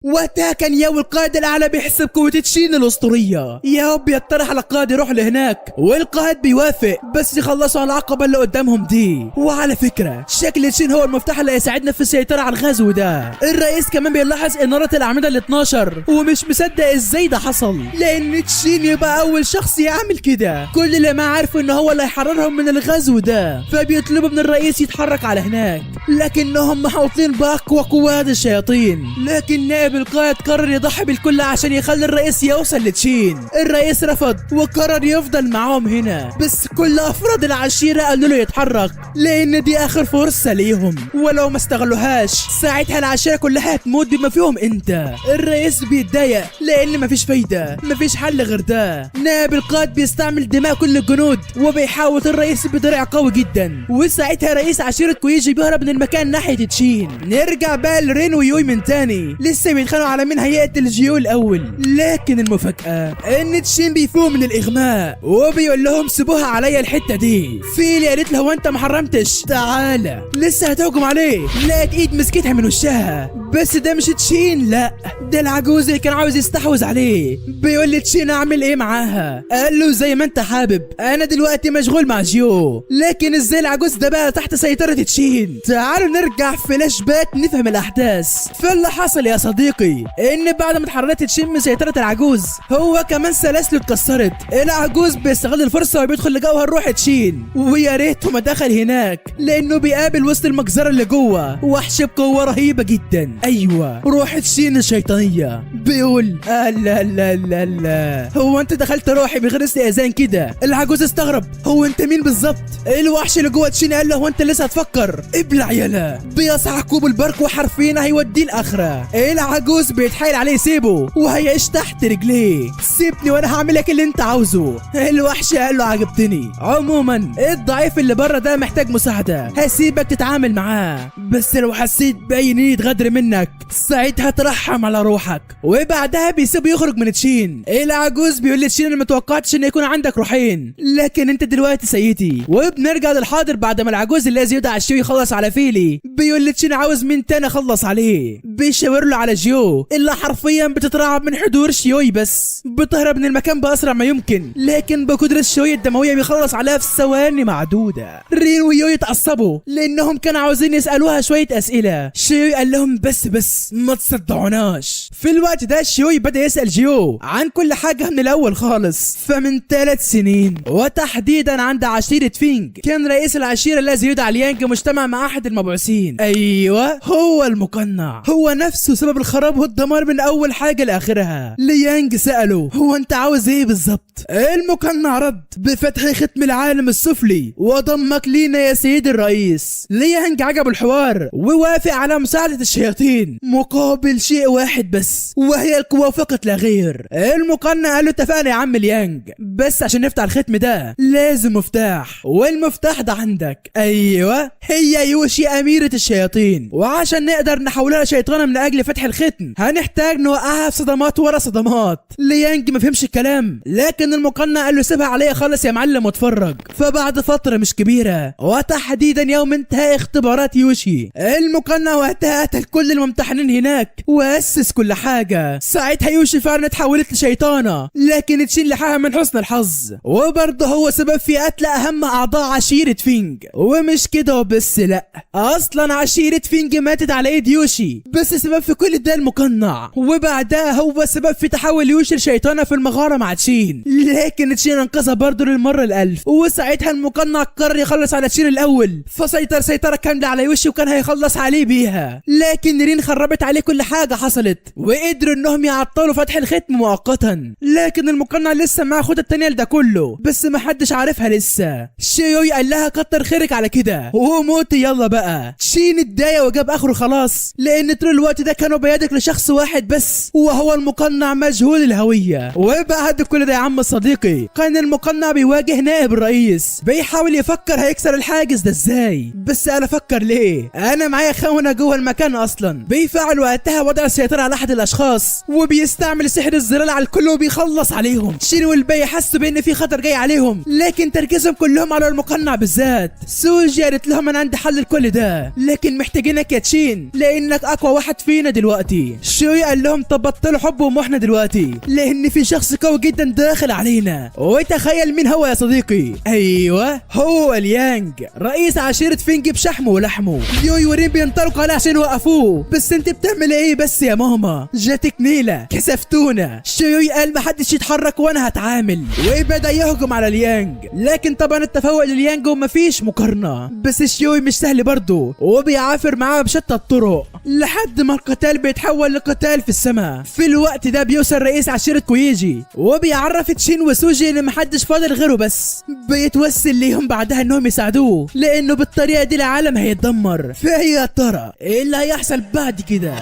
وقتها كان ياو القائد الاعلى بيحسب قوة تشين الاسطورية. ياو بيقترح على القائد يروح لهناك والقائد بيوافق، بس يخلصوا على العقبة اللي قدامهم دي. وعلى فكرة شكل تشين هو المفتاح اللي هيساعدنا في السيطرة على الغزو ده. الرئيس كمان بيلاحظ انارة الاعمدة ال 12 ومش مصدق ازاي ده حصل، لان تشين يبقى اول شخص يعمل كده. كل اللي ما عارفه ان هو اللي هيحررهم من الغزو ده، فبيطلبوا من الرئيس يتحرك على هناك، لكنهم محاوطين باقوى قوات الشياطين. لكن نائب القائد قرر يضحي بالكل عشان يخلي الرئيس يوصل لتشين. الرئيس رفض وقرر يفضل معاهم هنا، بس كل افراد العشيرة قالوا له يتحرك لان دي اخر فرصة ليهم، ولو ما استغلوهاش ساعتها العشيرة كلها هتموت بما فيهم انت. الرئيس بيتضايق لان مفيش فايدة، مفيش حل غير ده. نائب القائد بيستعمل دماء كل الجنود وبيحاول الرئيس بطريقة قوي جدا، وساعتها رئيس عشيرة كويجي بيهرب من المكان ناحية تشين. نرجع بقى لرين ويوي من تاني، لسه بيتخانقوا على مين هيقتل جيو الاول، لكن المفاجأة ان تشين بيفوق من الاغماء وبيقول لهم سيبوها عليا الحتة دي. فيلي قالت له هو انت ما حرمتش؟ تعالى لسه هتهجم عليه، لقيت ايد مسكتها من وشها، بس ده مش تشين، لا ده العجوز اللي كان عاوز يستحوذ عليه. بيقول لي تشين اعمل ايه معاها؟ قال له زي ما انت حابب، انا دلوقتي مشغول مع جيو، لكن ازاي العجوز ده بقى تحت سيطرة تشين؟ تعالوا نرجع فلاش باك نفهم الاحداث. فاللي حصل يا صديقي ان بعد ما اتحررت تشين من سيطرة العجوز هو كمان سلاسله اتكسرت. العجوز بيستغل الفرصة وبيدخل لجوهر روح تشين، ويا ريته ما دخل هناك لانه بيقابل وسط المجزرة اللي جوه وحش بقوة رهيبة جدا. ايوه روح تشين الشيطانية. بيقول لا لا لا لا، هو انت دخلت روحي بغير استئذان كده؟ العجوز استغرب، هو انت مين بالظبط؟ الوحش اللي جوه تشين قال له هو انت لسه هتفكر؟ ابلع يلا. بيصحى كوب البرق وحرفيا هيوديه الاخره. العجوز بيتحايل عليه سيبه وهيعيش تحت رجليه، سيبني وانا هعمل لك اللي انت عاوزه. الوحش قال له عجبتني، عموما الضعيف اللي بره ده محتاج مساعده، هسيبك تتعامل معاه، بس لو حسيت باي نية غدر منك منك، ساعتها ترحم على روحك. وبعدها بيسيبه يخرج من تشين. العجوز بيقول لتشين انا متوقعتش ان يكون عندك روحين، لكن انت دلوقتي سيدي. وبنرجع للحاضر بعد ما العجوز الذي يدعى شيو يخلص على فيلي. بيقول لتشين عاوز مين تاني اخلص عليه. بيشاور له على جيو اللي حرفيا بتترعب من حضور شيوي، بس بتهرب من المكان باسرع ما يمكن، لكن بقدرة شيوي الدمويه بيخلص عليها في ثواني معدوده. رين ويو يتعصبوا لانهم كانوا عاوزين يسالوها شويه اسئله. شيوي قال لهم بس ما تصدعوناش. في الوقت ده شيوي بدا يسال جيو عن كل حاجه من الاول خالص. فمن 3 سنين وتحديدا عند عشيره فينج كان رئيس العشيره الذي يدعى ليانج مجتمع مع احد المبعوثين. ايوه هو المقنع، هو نفسه سبب الخراب والدمار من اول حاجه لاخرها. ليانج ساله هو انت عاوز ايه بالظبط؟ المقنع رد بفتح ختم العالم السفلي وضمك لينا يا سيدي الرئيس. ليانج عجبه الحوار ووافق على مساعده الشياطين مقابل شيء واحد بس، وهي القوه فقط لا غير. المقنع قال له اتفقنا يا عم ليانج، بس عشان نفتح الختم ده لازم مفتاح، والمفتاح ده عندك. ايوه هي يوشي اميره الشياطين، وعشان نقدر نحولها شيطانه من اجل فتح الختم هنحتاج نوقعها في صدمات ورا صدمات. ليانج ما فهمش الكلام، لكن المقنع قال له سيبها عليا خالص يا معلم واتفرج. فبعد فتره مش كبيره وتحديدا يوم انتهاء اختبارات يوشي، المقنع وقتها قتل كل الممتحنين هناك واسس كل حاجه. ساعتها يوشي فعلا اتحولت لشيطانه، لكن تشين لحقها من حسن الحظ، وبرضه هو سبب في قتل اهم اعضاء عشيره فينج. ومش كده وبس، لا اصلا عشيره فينج ماتت على ايد يوشي، بس سبب في كل ده المقنع. وبعدها هو سبب في تحول يوشي لشيطانه في المغاره مع تشين، لكن تشين انقذها برضه للمره الالف. وساعتها المقنع قرر يخلص على تشين الاول، فسيطر سيطره كامله على يوشي وكان هيخلص عليه بيها. لكن رين خربت عليه كل حاجه حصلت، وقدروا انهم يعطلوا فتح الختم مؤقتا. لكن المقنع لسه معاه خطه تانيه لده كله، بس محدش عارفها لسه. شيوي قال لها كتر خيرك على كده وموتي يلا بقى. تشين اتضايق وجاب اخره خلاص، لان طول الوقت ده كانوا بيدك لشخص واحد بس، وهو المقنع مجهول الهويه. وبعد كل ده يا عم صديقي كان المقنع بيواجه نائب الرئيس، بيحاول يفكر هيكسر الحاجز ده ازاي. بس انا افكر ليه؟ انا معايا خونه جوه المكان اصلا. بيفعل وقتها وضع السيطره على احد الاشخاص، وبيستعمل سحر الظلال على الكل وبيخلص عليهم. شين والباقي حسوا بان في خطر جاي عليهم، لكن تركيزهم كلهم على المقنع بالذات. سوجي قالت لهم انا عندي حل لكل ده، لكن محتاجينك يا تشين لانك اقوى واحد فينا دلوقتي. شوي قال لهم طب بطلوا حب ومحنا دلوقتي، لان في شخص قوي جدا داخل علينا. وتخيل مين هو يا صديقي؟ ايوه هو ليانج رئيس عشيره فينج بشحمه ولحمه. يوي ورين بينطلقوا عليه عشان يوقفوه، بس انت بتعمل ايه بس يا ماما؟ جاتك نيله كسفتونا. شيوي قال محدش يتحرك وانا هتعامل، وبدا يهجم على ليانج. لكن طبعا التفوق لليانج ومفيش مقارنه، بس شيوي مش سهل برضه وبيعافر معاه بشتى الطرق لحد ما القتال بيتحول لقتال في السماء. في الوقت ده بيوصل رئيس عشيره كويجي وبيعرف تشين وسوجي ان محدش فاضل غيره، بس بيتوسل ليهم بعدها انهم يساعدوه لانه بالطريقه دي العالم هيتدمر. فيا ترى ايه اللي هيحصل بعد كده؟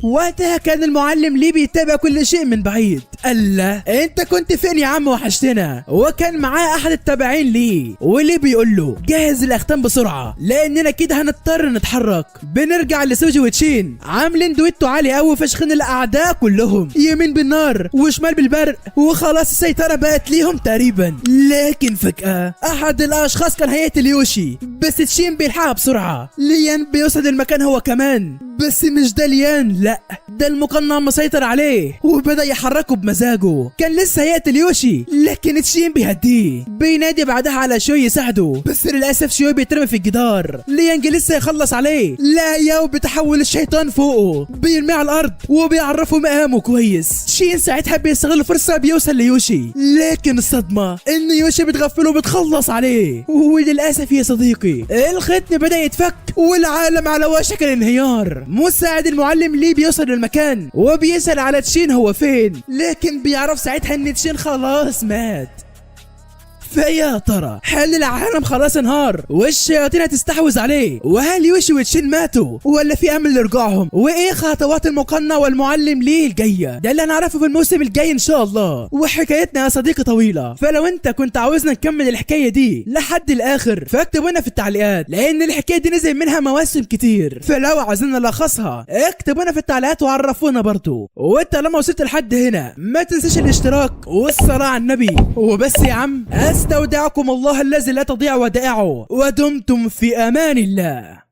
وقتها كان المعلم ليه بيتابع كل شيء من بعيد. الله انت كنت فين يا عم وحشتنا؟ وكان معاه احد التابعين ليه، وليه بيقول له جهز الاختام بسرعه لاننا كده هنضطر نتحرك. بنرجع لسوجي وتشين عاملين دويتو عالي قوي فشخين الاعداء كلهم، يمين بالنار وشمال بالبرق، وخلاص السيطره بقت ليهم تقريبا. لكن فجاه احد الاشخاص كان هيقتل يوشي، بس تشين بيلحقها بسرعه. ليان بيوصل المكان هو كمان، بس مش ده ليان، لا ده المقنع مسيطر عليه وبدأ يحركه بمزاجه. كان لسه هيقتل يوشي لكن تشين بيهديه، بينادي بعدها على شوي يساعده، بس للاسف شوي بيترمي في الجدار. ليانج لسه يخلص عليه، لا ياو بتحول الشيطان فوقه بيرميه على الارض وبيعرفه مقامه كويس. شين ساعتها بيستغل الفرصه بيوصل ليوشي، لكن الصدمه ان يوشي بتغفله وبتخلص عليه. وللاسف يا صديقي الختم بدأ يتفك والعالم على وشك الانهيار. مساعد المعلم ليه بيوصل للمكان وبيسأل على تشين هو فين، لكن بيعرف ساعتها ان تشين خلاص مات. فيا ترى هل العالم خلاص انهار والشياطين هتستحوذ عليه؟ وهل يوشي وتشين ماتوا ولا في امل لرجوعهم؟ وايه خطوات المقنع والمعلم ليه الجايه؟ ده اللي هنعرفه في الموسم الجاي ان شاء الله. وحكايتنا يا صديقي طويله، فلو انت كنت عاوزنا نكمل الحكايه دي لحد الاخر فاكتب لنا في التعليقات، لان الحكايه دي نزل منها مواسم كتير، فلو عايزين نلخصها اكتبوا لنا في التعليقات وعرفونا برضو. وانت لما وصلت لحد هنا ما تنساش الاشتراك والصلاه على النبي. وبس يا عم، استودعكم الله الذي لا تضيع ودائعه، ودمتم في امان الله.